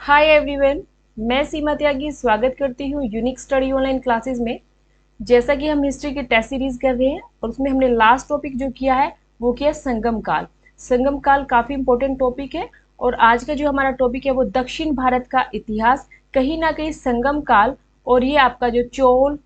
Hi everyone, मैं सीमा त्यागी स्वागत करती हूँ यूनिक स्टडी ऑनलाइन क्लासेस में। जैसा कि हम हिस्ट्री की टेस्ट सीरीज कर रहे हैं और उसमें हमने लास्ट टॉपिक जो किया है वो किया संगम काल। संगम काल काफी इंपॉर्टेंट टॉपिक है और आज का जो हमारा टॉपिक है वो दक्षिण भारत का इतिहास। कहीं ना कहीं संगम काल और ये आपका जो चोल,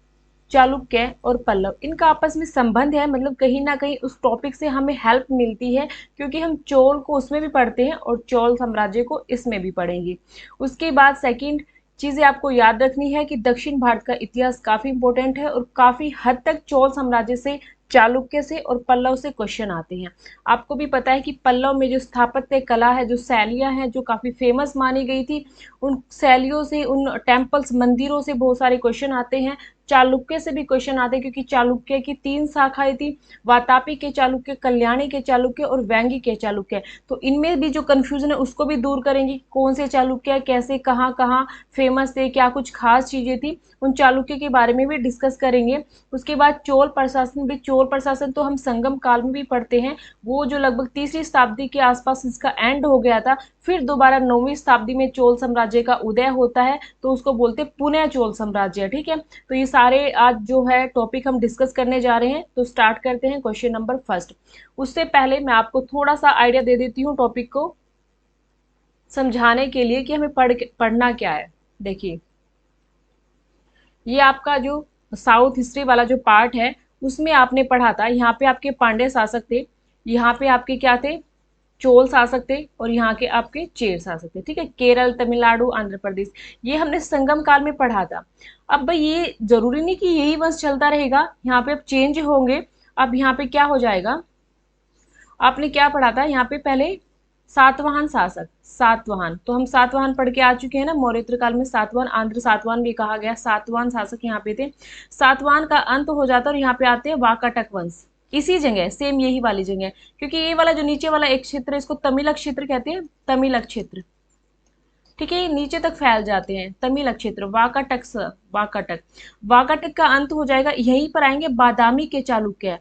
चालुक्य और पल्लव, इनका आपस में संबंध है। मतलब कहीं ना कहीं उस टॉपिक से हमें हेल्प मिलती है, क्योंकि हम चोल को उसमें भी पढ़ते हैं और चोल साम्राज्य को इसमें भी पढ़ेंगे। उसके बाद सेकंड चीजें आपको याद रखनी है कि दक्षिण भारत का इतिहास काफी इंपॉर्टेंट है और काफी हद तक चोल साम्राज्य से, चालुक्य से और पल्लव से क्वेश्चन आते हैं। आपको भी पता है कि पल्लव में जो स्थापत्य कला है, जो शैलियां हैं, जो काफी फेमस मानी गई थी, उन शैलियों से, उन टेम्पल्स, मंदिरों से बहुत सारे क्वेश्चन आते हैं। चालुक्य से भी क्वेश्चन आते हैं, क्योंकि चालुक्य की 3 शाखाएं थी, वातापी के चालुक्य, कल्याणी के चालुक्य और वेंगी के चालुक्य। तो इनमें भी जो कंफ्यूजन है उसको भी दूर करेंगे, कौन से चालुक्य कैसे कहाँ कहाँ फेमस थे, क्या कुछ खास चीजें थी, उन चालुक्य के बारे में भी डिस्कस करेंगे। उसके बाद चोल प्रशासन भी, चोल प्रशासन तो हम संगम काल में भी पढ़ते हैं। वो जो लगभग तीसरी शताब्दी के आसपास इसका एंड हो गया था, फिर दोबारा 9वीं शताब्दी में चोल साम्राज्य का उदय होता है, तो उसको बोलते हैं पुनः चोल साम्राज्य। ठीक है, तो ये सारे आज जो है टॉपिक हम डिस्कस करने जा रहे हैं। तो स्टार्ट करते हैं क्वेश्चन नंबर फर्स्ट। उससे पहले मैं आपको थोड़ा सा आइडिया दे देती हूँ टॉपिक को समझाने के लिए कि हमें पढ़ना क्या है। देखिए, ये आपका जो साउथ हिस्ट्री वाला जो पार्ट है उसमें आपने पढ़ा था, यहाँ पे आपके पांड्य शासक थे, यहाँ पे आपके क्या थे, चोल शासक थे, और यहाँ के आपके चेर शासक थे। ठीक है, केरल, तमिलनाडु, आंध्र प्रदेश, ये हमने संगम काल में पढ़ा था। अब भाई ये जरूरी नहीं कि यही वंश चलता रहेगा, यहाँ पे अब चेंज होंगे। अब यहाँ पे क्या हो जाएगा, आपने क्या पढ़ा था यहाँ पे पहले, सातवाहन शासक, सातवाहन, तो हम सातवाहन पढ़ के आ चुके हैं ना। मौर्य काल में सातवाहन, आंध्र सातवाहन भी कहा गया, सातवाहन शासक यहाँ पे थे। सातवाहन का अंत हो जाता है और यहाँ पे आते हैं वाकाटक वंश, इसी जगह, सेम यही वाली जगह, क्योंकि ये वाला जो नीचे वाला एक क्षेत्र है इसको तमिलक क्षेत्र कहते हैं, तमिलक क्षेत्र। ठीक है, ये नीचे तक फैल जाते हैं, तमिलक क्षेत्र, वाकाटक वाकाटक। वाकाटक का अंत हो जाएगा, यहीं पर आएंगे बादामी के चालुक्य,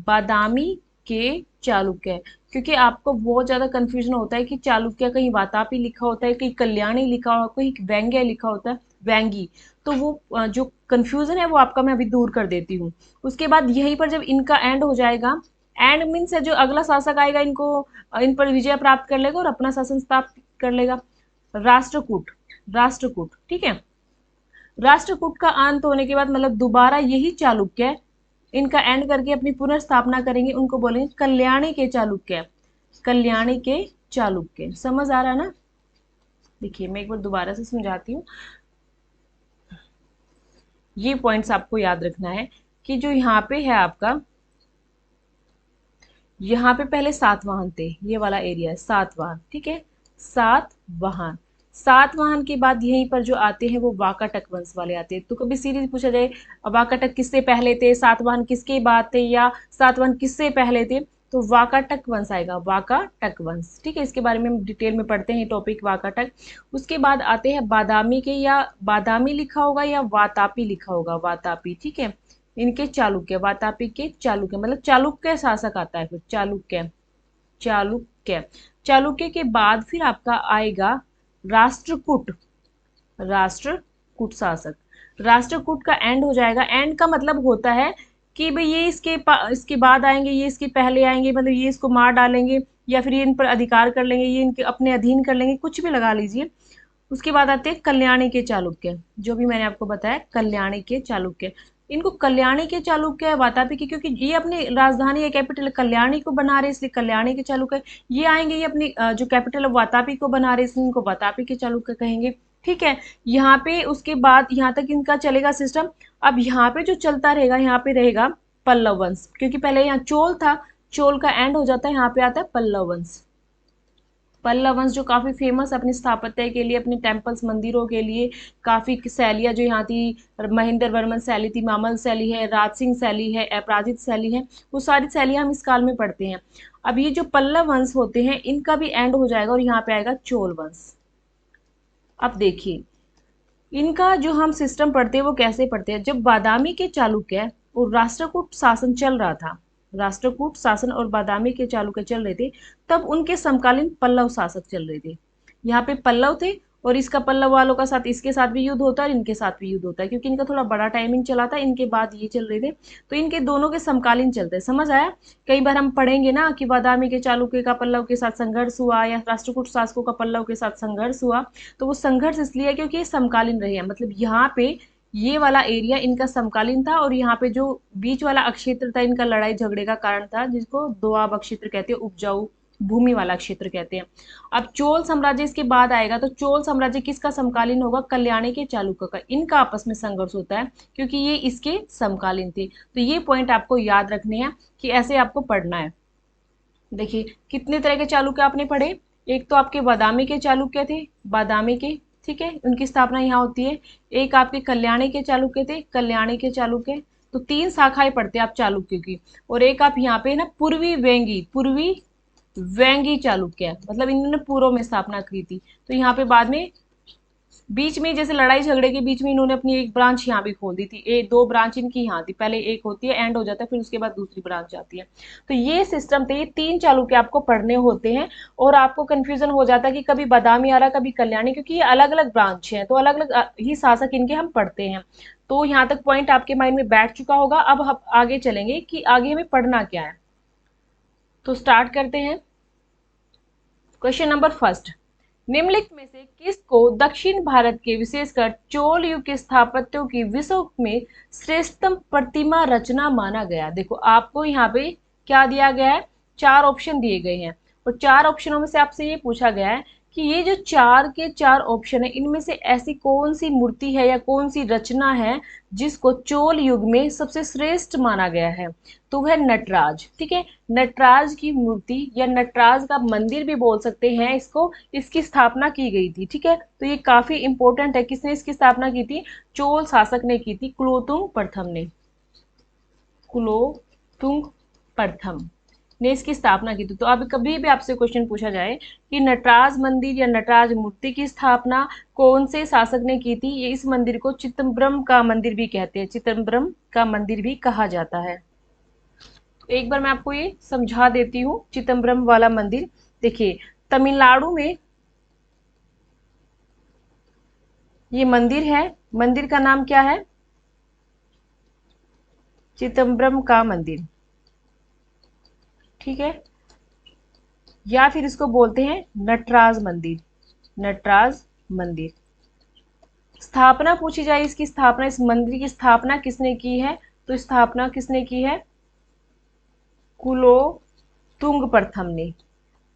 बादामी के चालुक्य। क्योंकि आपको बहुत ज्यादा कंफ्यूजन होता है कि चालुक्य कहीं वातापी लिखा होता है, कहीं कल्याणी लिखा होता है, कहीं व्यंग्य लिखा होता है, व्यंगी। तो वो जो कंफ्यूजन है वो आपका मैं अभी दूर कर देती हूँ। उसके बाद यहीं पर जब इनका एंड हो जाएगा, एंड मीन्स है जो अगला शासक आएगा इनको, इन पर विजय प्राप्त कर लेगा और अपना शासन स्थापित कर लेगा। राष्ट्रकूट, राष्ट्रकूट, ठीक है। राष्ट्रकूट का अंत होने के बाद मतलब दोबारा यही चालुक्य इनका एंड करके अपनी पुनर्स्थापना करेंगे, उनको बोलेंगे कल्याणी के चालुक्य, कल्याणी के चालुक्य। समझ आ रहा है ना। देखिए मैं एक बार दोबारा से समझाती हूँ, ये पॉइंट्स आपको याद रखना है कि जो यहाँ पे है आपका, यहाँ पे पहले सातवाहन थे, ये वाला एरिया है सातवाहन, ठीक है, सातवाहन। सातवाहन के बाद यहीं पर जो आते हैं वो वाकाटक वंश वाले आते हैं। तो कभी सीरीज पूछा जाए वाकाटक किससे पहले थे, सातवाहन किसके बाद थे, या सातवाहन किससे पहले थे, तो वाकाटक वंश आएगा, वाकाटक वंश। ठीक है, इसके बारे में हम डिटेल में पढ़ते हैं टॉपिक वाकाटक। उसके बाद आते हैं बादामी के, या बादामी लिखा होगा या वातापी लिखा होगा, वातापी। ठीक है, इनके चालुक्य, वातापी के चालुक्य, मतलब चालुक्य शासक आता है फिर, चालुक्य, चालुक्य। चालुक्य के बाद फिर आपका आएगा राष्ट्रकूट, राष्ट्रकूट शासक। राष्ट्रकूट का एंड हो जाएगा, एंड का मतलब होता है कि भाई ये इसके बाद आएंगे, ये इसके पहले आएंगे, मतलब ये इसको मार डालेंगे या फिर ये इन पर अधिकार कर लेंगे, ये इनके अपने अधीन कर लेंगे, कुछ भी लगा लीजिए। उसके बाद आते हैं कल्याणी के चालुक्य, जो भी मैंने आपको बताया, कल्याणी के चालुक्य। इनको कल्याणी के चालुक्य, वातापी के, क्योंकि ये अपनी राजधानी या कैपिटल कल्याणी को बना रहे इसलिए कल्याणी के चालुक्य। ये आएंगे, ये अपनी जो कैपिटल है वातापी को बना रहे इसलिए इनको वातापी के चालुक्य कहेंगे। ठीक है, यहाँ पे उसके बाद यहाँ तक इनका चलेगा सिस्टम। अब यहाँ पे जो चलता रहेगा, यहाँ पे रहेगा पल्लव वंश, क्योंकि पहले यहाँ चोल था, चोल का एंड हो जाता है, यहाँ पे आता है पल्लव वंश। पल्लव वंश जो काफी फेमस अपने स्थापत्य के लिए, अपने टेम्पल्स, मंदिरों के लिए, काफी शैलियां जो यहाँ थी, महेंद्र वर्मन शैली थी, मामल शैली है, राज सिंह शैली है, अपराजित शैली है, वो सारी शैलियां हम इस काल में पढ़ते हैं। अब ये जो पल्लव वंश होते हैं इनका भी एंड हो जाएगा और यहाँ पे आएगा चोल वंश। अब देखिए, इनका जो हम सिस्टम पढ़ते हैं वो कैसे पढ़ते हैं, जब बादामी के चालुक्य और राष्ट्रकूट शासन चल रहा था, राष्ट्रकूट शासन और बादामी के चालुक्य चल रहे थे, तब उनके समकालीन पल्लव शासक चल रहे थे। यहाँ पे पल्लव थे और इसका पल्लव वालों का साथ इसके साथ भी युद्ध होता है और इनके साथ भी युद्ध होता है, क्योंकि इनका थोड़ा बड़ा टाइमिंग चला था, इनके बाद ये चल रहे थे, तो इनके दोनों के समकालीन चलते हैं। समझ आया? कई बार हम पढ़ेंगे ना कि बादामी के चालुक्य का पल्लव के साथ संघर्ष हुआ या राष्ट्रकूट शासकों का पल्लव के साथ संघर्ष हुआ, तो वो संघर्ष इसलिए है क्योंकि ये समकालीन रहे हैं। मतलब यहाँ पे ये वाला एरिया इनका समकालीन था और यहाँ पे जो बीच वाला अक्षेत्र था इनका लड़ाई झगड़े का कारण था, जिसको दोआब क्षेत्र कहते हैं, उपजाऊ भूमि वाला क्षेत्र कहते हैं। अब चोल साम्राज्य इसके बाद आएगा, तो चोल साम्राज्य किसका समकालीन होगा? कल्याणी के चालुक्य का। इनका आपस में संघर्ष होता है क्योंकि ये इसके समकालीन थे। तो ये पॉइंट आपको याद रखने हैं कि ऐसे आपको पढ़ना है। देखिए कितने तरह के चालुक्य आपने पढ़े। एक तो आपके बादामी के चालुक्य थे, बादामी के, ठीक है, उनकी स्थापना यहाँ होती है। एक आपके कल्याणी के चालुक्य थे, कल्याणी के चालुक्य। तो तीन शाखाएं पढ़ते हैं आप चालुक्य की। और एक आप यहाँ पे ना पूर्वी वेंगी, पूर्वी वेंगी चालुक्य, मतलब इन्होंने पूर्व में स्थापना की थी। तो यहाँ पे बाद में बीच में जैसे लड़ाई झगड़े के बीच में इन्होंने अपनी एक ब्रांच यहाँ भी खोल दी थी। दो ब्रांच इनकी यहाँ थी, पहले एक होती है, एंड हो जाता है, फिर उसके बाद दूसरी ब्रांच आती है। तो ये सिस्टम थे, ये तीन चालुक्य आपको पढ़ने होते हैं। और आपको कंफ्यूजन हो जाता है कि कभी बादामी आ रहा, कभी कल्याणी, क्योंकि ये अलग अलग ब्रांच है, तो अलग अलग ही शासक इनके हम पढ़ते हैं। तो यहाँ तक पॉइंट आपके माइंड में बैठ चुका होगा। अब हम आगे चलेंगे कि आगे हमें पढ़ना क्या है। तो स्टार्ट करते हैं। क्वेश्चन नंबर फर्स्ट, निम्नलिखित में से किसको दक्षिण भारत के विशेषकर चोल युग के स्थापत्यों की विश्व में श्रेष्ठतम प्रतिमा रचना माना गया? देखो आपको यहाँ पे क्या दिया गया है, चार ऑप्शन दिए गए हैं और चार ऑप्शनों में से आपसे ये पूछा गया है कि ये जो चार के चार ऑप्शन है इनमें से ऐसी कौन सी मूर्ति है या कौन सी रचना है जिसको चोल युग में सबसे श्रेष्ठ माना गया है? तो वह नटराज, ठीक है, नटराज की मूर्ति या नटराज का मंदिर भी बोल सकते हैं इसको, इसकी स्थापना की गई थी। ठीक है, तो ये काफी इंपॉर्टेंट है। किसने इसकी स्थापना की थी? चोल शासक ने की थी, कुलोतुंग प्रथम ने, कुलोतुंग प्रथम ने इसकी स्थापना की थी। तो अब कभी भी आपसे क्वेश्चन पूछा जाए कि नटराज मंदिर या नटराज मूर्ति की स्थापना कौन से शासक ने की थी, ये इस मंदिर को चिदंबरम का मंदिर भी कहते हैं, चिदंबरम का मंदिर भी कहा जाता है। तो एक बार मैं आपको ये समझा देती हूँ चिदंबरम वाला मंदिर। देखिए तमिलनाडु में ये मंदिर है, मंदिर का नाम क्या है? चिदंबरम का मंदिर, ठीक है, या फिर इसको बोलते हैं नटराज मंदिर, नटराज मंदिर। स्थापना पूछी जाए इसकी स्थापना, इस मंदिर की स्थापना किसने की है? तो स्थापना किसने की है? कुलोतुंग प्रथम ने।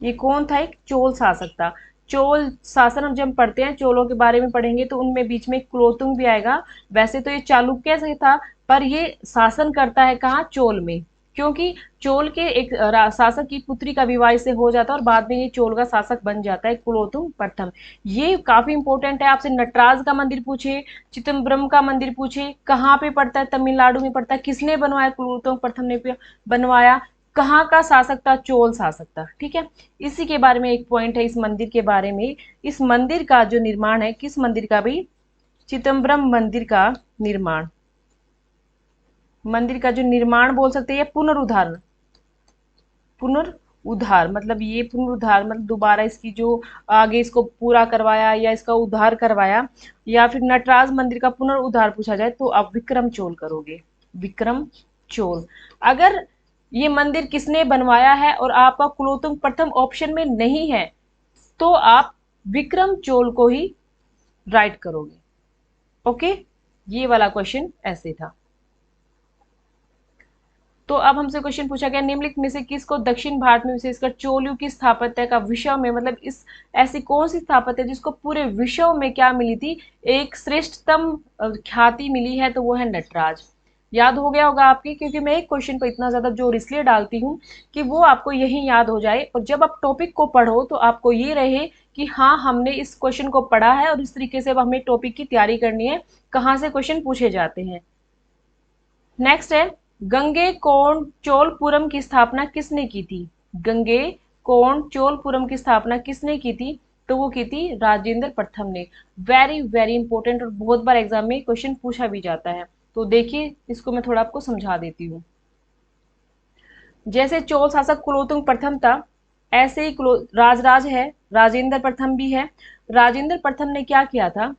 ये कौन था? एक चोल शासक था। चोल शासन हम जब पढ़ते हैं, चोलों के बारे में पढ़ेंगे तो उनमें बीच में कुलोतुंग भी आएगा। वैसे तो ये चालुक्य से था, पर ये शासन करता है कहाँ? चोल में, क्योंकि चोल के एक शासक की पुत्री का विवाह से हो जाता है और बाद में ये चोल का शासक बन जाता है कुलोतुंग प्रथम। ये काफी इंपॉर्टेंट है। आपसे नटराज का मंदिर पूछे, चिदंबरम का मंदिर पूछे, कहाँ पे पड़ता है? तमिलनाडु में पड़ता है। किसने बनवाया? कुलोतुंग प्रथम ने बनवाया। कहाँ का शासक था? चोल शासक था। ठीक है, इसी के बारे में एक पॉइंट है इस मंदिर के बारे में। इस मंदिर का जो निर्माण है, किस मंदिर का भी? चिदंबरम मंदिर का निर्माण, मंदिर का जो निर्माण बोल सकते हैं, पुनरुद्धार, पुनरुद्धार मतलब ये पुनरुद्धार मतलब दोबारा इसकी जो आगे इसको पूरा करवाया या इसका उद्धार करवाया, या फिर नटराज मंदिर का पुनरुद्धार पूछा जाए तो आप विक्रम चोल करोगे, विक्रम चोल। अगर ये मंदिर किसने बनवाया है और आपका कुलोतुंग प्रथम ऑप्शन में नहीं है तो आप विक्रम चोल को ही राइट करोगे। ओके, ये वाला क्वेश्चन ऐसे था। तो अब हमसे क्वेश्चन पूछा गया, निम्नलिखित में से किसको दक्षिण भारत में विशेषकर चोल युग की स्थापत्य का विश्व में, मतलब इस ऐसी कौन सी स्थापत्य जिसको पूरे विश्व में क्या मिली थी? एक श्रेष्ठतम ख्याति मिली है, तो वो है नटराज। याद हो गया होगा आपके, क्योंकि मैं एक क्वेश्चन पर इतना ज्यादा जोर इसलिए डालती हूँ कि वो आपको यही याद हो जाए, और जब आप टॉपिक को पढ़ो तो आपको ये रहे कि हाँ हमने इस क्वेश्चन को पढ़ा है और इस तरीके से अब हमें टॉपिक की तैयारी करनी है, कहाँ से क्वेश्चन पूछे जाते हैं। नेक्स्ट है, गंगे कोण चोलपुरम की स्थापना किसने की थी? गंगे कोण चोलपुरम की स्थापना किसने की थी? तो वो की थी राजेंद्र प्रथम ने। वेरी वेरी इंपॉर्टेंट और बहुत बार एग्जाम में क्वेश्चन पूछा भी जाता है। तो देखिए इसको मैं थोड़ा आपको समझा देती हूँ। जैसे चोल शासक कुलोतुंग प्रथम था, ऐसे ही राजराज है, राजेंद्र प्रथम भी है। राजेंद्र प्रथम ने क्या किया था,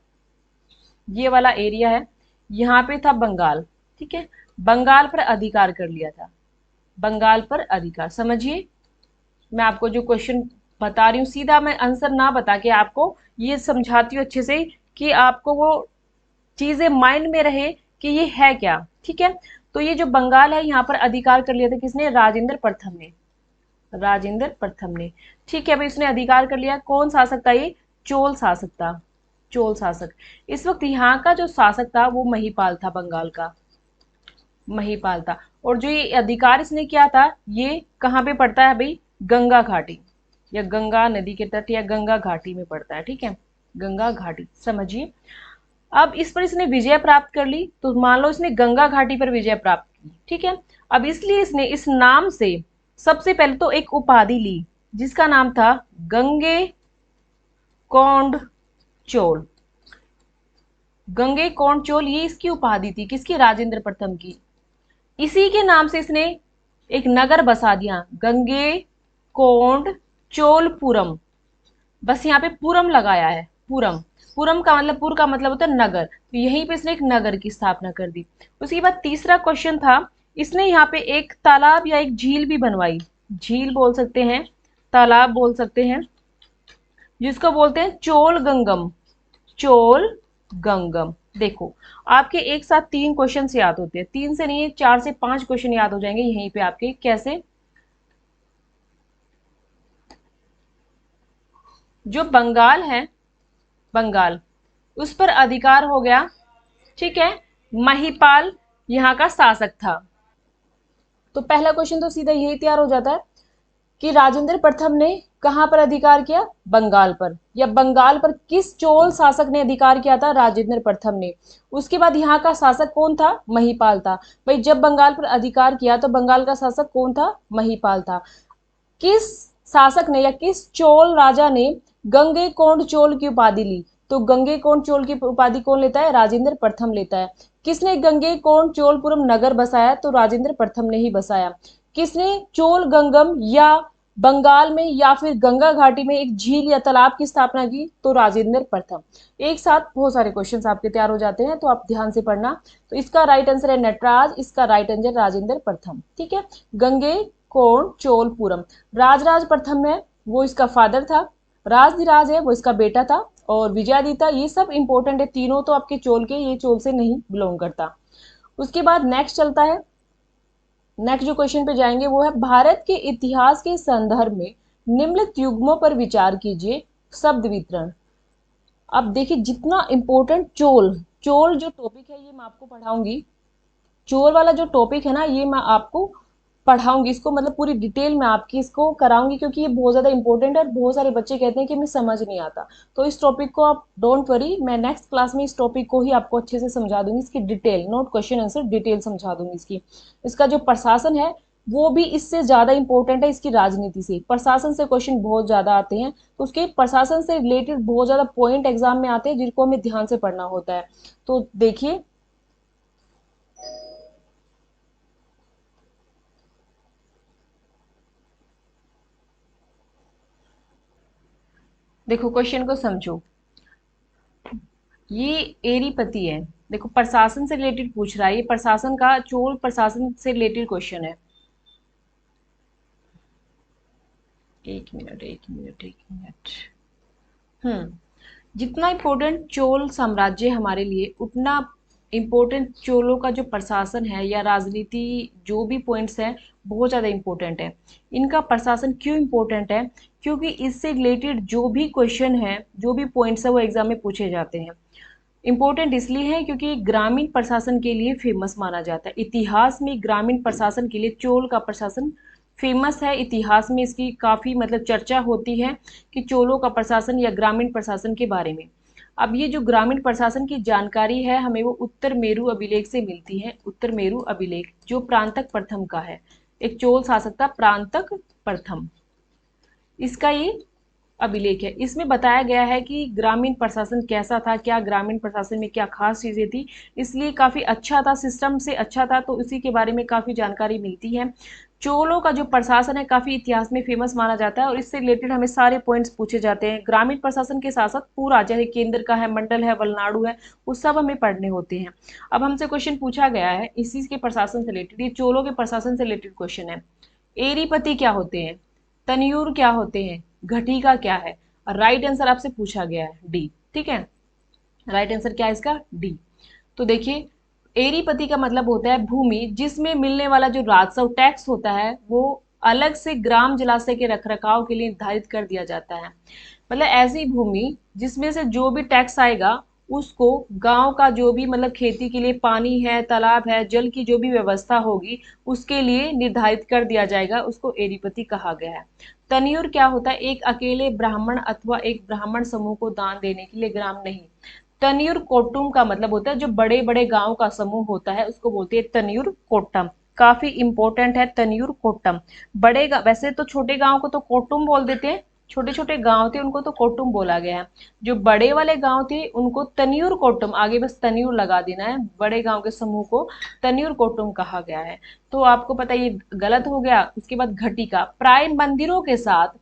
ये वाला एरिया है, यहाँ पे था बंगाल, ठीक है, बंगाल पर अधिकार कर लिया था, बंगाल पर अधिकार। समझिए, मैं आपको जो क्वेश्चन बता रही हूँ सीधा मैं आंसर ना बता के आपको ये समझाती हूँ अच्छे से कि आपको वो चीजें माइंड में रहे कि ये है क्या, ठीक है। तो ये जो बंगाल है यहाँ पर अधिकार कर लिया था किसने, राजेंद्र प्रथम ने, राजेंद्र प्रथम ने, ठीक है भाई, उसने अधिकार कर लिया। कौन शासक था ये, चोल शासक था, चोल शासक। इस वक्त यहाँ का जो शासक था वो महिपाल था, बंगाल का महिपाल था। और जो ये अधिकार इसने किया था ये कहाँ पे पड़ता है भाई, गंगा घाटी या गंगा नदी के तट या गंगा घाटी में पड़ता है, ठीक है, गंगा घाटी। समझिए, अब इस पर इसने विजय प्राप्त कर ली, तो मान लो इसने गंगा घाटी पर विजय प्राप्त की, ठीक है। अब इसलिए इसने इस नाम से सबसे पहले तो एक उपाधि ली जिसका नाम था गंगे कोंड चोल। गंगे कोंड चोल ये इसकी उपाधि थी, किसकी, राजेंद्र प्रथम की। इसी के नाम से इसने एक नगर बसा दिया, गंगे कोंड चोलपुरम। बस यहाँ पे पुरम लगाया है, पुरम, पुरम का मतलब, पुर का मतलब होता है नगर, तो यहीं पे इसने एक नगर की स्थापना कर दी। उसके बाद तीसरा क्वेश्चन था, इसने यहाँ पे एक तालाब या एक झील भी बनवाई, झील बोल सकते हैं, तालाब बोल सकते हैं, जिसको बोलते हैं चोल गंगम, चोल गंगम। देखो, आपके एक साथ 3 क्वेश्चन याद होते हैं, 3 से नहीं 4 से 5 क्वेश्चन याद हो जाएंगे यहीं पे आपके। कैसे, जो बंगाल है, बंगाल, उस पर अधिकार हो गया, ठीक है, महिपाल यहाँ का शासक था। तो पहला क्वेश्चन तो सीधा यही तैयार हो जाता है कि राजेंद्र प्रथम ने कहां पर अधिकार किया, बंगाल पर, या बंगाल पर किस चोल शासक ने अधिकार किया था, राजेंद्र प्रथम ने। उसके बाद यहाँ का शासक कौन था, महिपाल था। भाई जब बंगाल पर अधिकार किया तो बंगाल का शासक कौन था, महिपाल था। किस शासक ने या किस चोल राजा ने गंगे कोंड चोल की उपाधि ली, तो गंगे कोंड चोल की उपाधि कौन लेता है, राजेंद्र प्रथम लेता है। किसने गंगे कोंड चोलपुरम नगर बसाया, तो राजेंद्र प्रथम ने ही बसाया। किसने चोल गंगम या बंगाल में या फिर गंगा घाटी में एक झील या तालाब की स्थापना की, तो राजेंद्र प्रथम। एक साथ बहुत सारे क्वेश्चंस आपके तैयार हो जाते हैं, तो आप ध्यान से पढ़ना। तो इसका राइट आंसर है नटराज, इसका राइट आंसर राजेंद्र प्रथम, ठीक है। गंगे कोण चोलपुरम, राजराज प्रथम है वो इसका फादर था, राजधिराज है वो इसका बेटा था, और विजयादित्य, ये सब इंपॉर्टेंट है तीनों तो आपके चोल के, ये चोल से नहीं बिलोंग करता। उसके बाद नेक्स्ट चलता है, नेक्स्ट जो क्वेश्चन पे जाएंगे वो है, भारत के इतिहास के संदर्भ में निम्नलिखित युग्मों पर विचार कीजिए, शब्द वितरण। अब देखिए जितना इंपॉर्टेंट चोल, चोल जो टॉपिक है ये मैं आपको पढ़ाऊंगी, चोर वाला जो टॉपिक है ना ये मैं आपको पढ़ाऊंगी, इसको मतलब पूरी डिटेल में आपकी इसको कराऊंगी, क्योंकि ये बहुत ज्यादा इंपॉर्टेंट है और बहुत सारे बच्चे कहते हैं कि हमें समझ नहीं आता। तो इस टॉपिक को आप डोंट वरी, मैं नेक्स्ट क्लास में इस टॉपिक को ही आपको अच्छे से समझा दूंगी, इसकी detail, note question answer detail समझा दूंगी इसकी। इसका जो प्रशासन है वो भी इससे ज्यादा इंपॉर्टेंट है इसकी राजनीति से, प्रशासन से क्वेश्चन बहुत ज्यादा आते हैं, तो उसके प्रशासन से रिलेटेड बहुत ज्यादा पॉइंट एग्जाम में आते हैं जिनको हमें ध्यान से पढ़ना होता है। तो देखिए, देखो क्वेश्चन को समझो, ये एरीपति है, देखो प्रशासन से रिलेटेड पूछ रहा है, ये प्रशासन का, चोल प्रशासन से रिलेटेड क्वेश्चन है। एक मिनट एक मिनट एक मिनट। जितना इम्पोर्टेंट चोल साम्राज्य हमारे लिए, उतना इम्पोर्टेंट चोलों का जो प्रशासन है या राजनीति, जो भी पॉइंट्स हैं बहुत ज़्यादा इम्पोर्टेंट है। इनका प्रशासन क्यों इम्पोर्टेंट है, क्योंकि इससे रिलेटेड जो भी क्वेश्चन है, जो भी पॉइंट्स है वो एग्जाम में पूछे जाते हैं। इम्पोर्टेंट इसलिए है क्योंकि ग्रामीण प्रशासन के लिए फेमस माना जाता है, इतिहास में ग्रामीण प्रशासन के लिए चोल का प्रशासन फेमस है, इतिहास में इसकी काफ़ी मतलब चर्चा होती है कि चोलों का प्रशासन या ग्रामीण प्रशासन के बारे में। अब ये जो ग्रामीण प्रशासन की जानकारी है हमें वो उत्तर मेरु अभिलेख से मिलती है, उत्तर मेरु अभिलेख जो प्रांतक प्रथम का है, एक चोल शासक था प्रांतक प्रथम, इसका ये अभिलेख है। इसमें बताया गया है कि ग्रामीण प्रशासन कैसा था, क्या ग्रामीण प्रशासन में क्या खास चीज़ें थी, इसलिए काफ़ी अच्छा था, सिस्टम से अच्छा था, तो इसी के बारे में काफ़ी जानकारी मिलती है। चोलों का जो प्रशासन है काफी इतिहास में फेमस माना जाता है और इससे रिलेटेड हमें सारे पॉइंट्स पूछे जाते हैं। ग्रामीण प्रशासन के साथ साथ पूरा, चाहे केंद्र का है, मंडल है, वलनाडु है, वो सब हमें पढ़ने होते हैं। अब हमसे क्वेश्चन पूछा गया है इसी के प्रशासन से रिलेटेड, ये चोलों के प्रशासन से रिलेटेड क्वेश्चन है। एरीपति क्या होते हैं, तनियूर क्या होते हैं, घटिका क्या है? और राइट आंसर आपसे पूछा गया है डी। ठीक है, राइट आंसर क्या है इसका? डी। तो देखिए, एरीपति का मतलब होता है भूमि जिसमें मिलने वाला जो राजस्व टैक्स होता है वो अलग से ग्राम जलाशय के रखरखाव के लिए निर्धारित कर दिया जाता है। मतलब ऐसी भूमि जिसमें से जो भी टैक्स आएगा उसको गांव का जो भी मतलब खेती के लिए पानी है, तालाब है, जल की जो भी व्यवस्था होगी उसके लिए निर्धारित कर दिया जाएगा, उसको एरीपति कहा गया है। तनियुर क्या होता है? एक अकेले ब्राह्मण अथवा एक ब्राह्मण समूह को दान देने के लिए ग्राम नहीं। तनियुर कोट्टुम का मतलब होता है जो बड़े बड़े गांव का समूह होता है उसको बोलते हैं तनियुर कोट्टम। काफी इंपॉर्टेंट है तनियुर कोट्टम। वैसे तो छोटे गांव को तो कोट्टुम बोल देते हैं, छोटे छोटे गांव थे उनको तो कोट्टुम बोला गया है। जो बड़े वाले गांव थे उनको तनियुर कोट्टम, आगे बस तनियुर लगा देना है, बड़े गांव के समूह को तनियुर कोट्टुम कहा गया है। तो आपको पता है ये गलत हो गया। उसके बाद घटिका, प्राय मंदिरों के साथ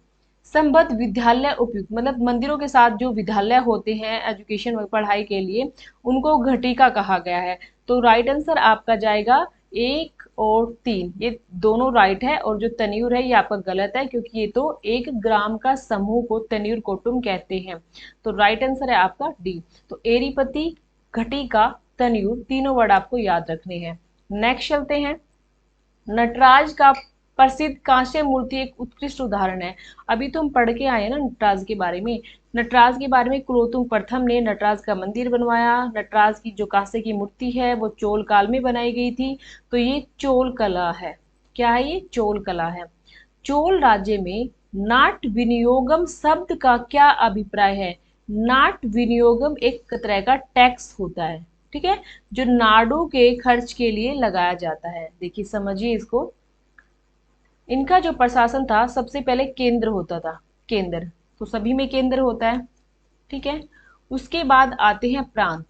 संबद्ध विद्यालय उपयुक्त, मतलब मंदिरों के साथ जो विद्यालय होते हैं एजुकेशन पढ़ाई के लिए उनको घटिका कहा गया है। तो राइट आंसर आपका जाएगा 1 और 3, ये दोनों राइट है। और जो तनियुर है ये आपका गलत है क्योंकि ये तो एक ग्राम का समूह को तनियुर कोटुम कहते हैं। तो राइट आंसर है आपका डी। तो एरीपति, घटिका, तनियुर तीनों वर्ड आपको याद रखने हैं। नेक्स्ट चलते हैं। नटराज का प्रसिद्ध कांस्य मूर्ति एक उत्कृष्ट उदाहरण है। अभी तो हम पढ़ के आए हैं ना नटराज के बारे में। नटराज के बारे में कुलोत्तुंग प्रथम ने नटराज का मंदिर बनवाया। नटराज की जो कांस्य की मूर्ति है वो चोल काल में बनाई गई थी। तो ये चोल कला है। क्या है ये? चोल कला है। चोल राज्य में नाट विनियोगम शब्द का क्या अभिप्राय है? नाट विनियोगम एक तरह का टैक्स होता है, ठीक है, जो नाडु के खर्च के लिए लगाया जाता है। देखिए समझिए इसको। इनका जो प्रशासन था सबसे पहले केंद्र होता था, केंद्र, तो सभी में केंद्र होता है, ठीक है। उसके बाद आते हैं प्रांत।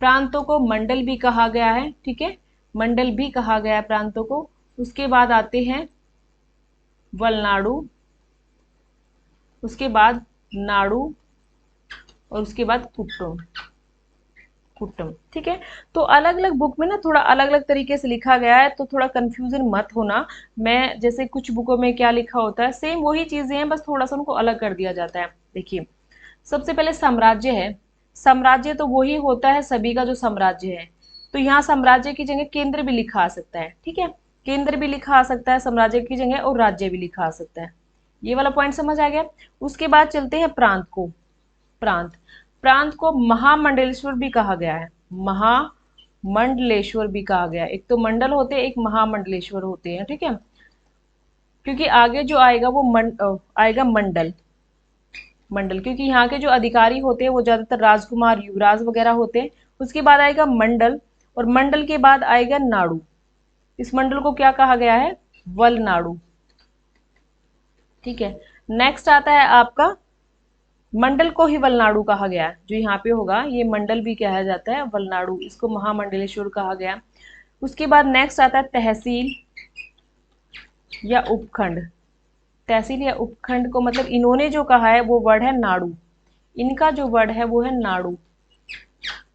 प्रांतों को मंडल भी कहा गया है, ठीक है, मंडल भी कहा गया है प्रांतों को। उसके बाद आते हैं वलनाडु, उसके बाद नाडु और उसके बाद कुट्टुम, कुट्टम, ठीक है। तो अलग अलग बुक में ना थोड़ा अलग अलग तरीके से लिखा गया है तो थोड़ा कंफ्यूजन मत होना। मैं जैसे कुछ बुकों में क्या लिखा होता है सेम वही चीजें हैं, बस थोड़ा सा उनको अलग कर दिया जाता है। देखिए सबसे पहले साम्राज्य है। साम्राज्य तो वही होता है सभी का जो साम्राज्य है। तो यहाँ साम्राज्य की जगह केंद्र भी लिखा आ सकता है, ठीक है, केंद्र भी लिखा आ सकता है साम्राज्य की जगह और राज्य भी लिखा आ सकता है। ये वाला पॉइंट समझ आ गया। उसके बाद चलते हैं प्रांत को। प्रांत, प्रांत को महामंडलेश्वर भी कहा गया है। महामंडलेश्वर भी कहा गया है। एक तो मंडल होते हैं, एक महामंडलेश्वर होते हैं, ठीक है, क्योंकि आगे जो आएगा वो आएगा मंडल। मंडल क्योंकि यहाँ के जो अधिकारी होते हैं वो ज्यादातर राजकुमार, युवराज वगैरह होते हैं। उसके बाद आएगा मंडल और मंडल के बाद आएगा नाडु। इस मंडल को क्या कहा गया है? वलनाडु, ठीक है। नेक्स्ट आता है आपका, मंडल को ही वलनाडु कहा गया है। जो यहाँ पे होगा ये मंडल भी कहा जाता है वलनाडु, इसको महामंडलेश्वर कहा गया। उसके बाद नेक्स्ट आता है तहसील या उपखंड। तहसील या उपखंड को मतलब इन्होंने जो कहा है वो वर्ड है नाडु। इनका जो वर्ड है वो है नाडु।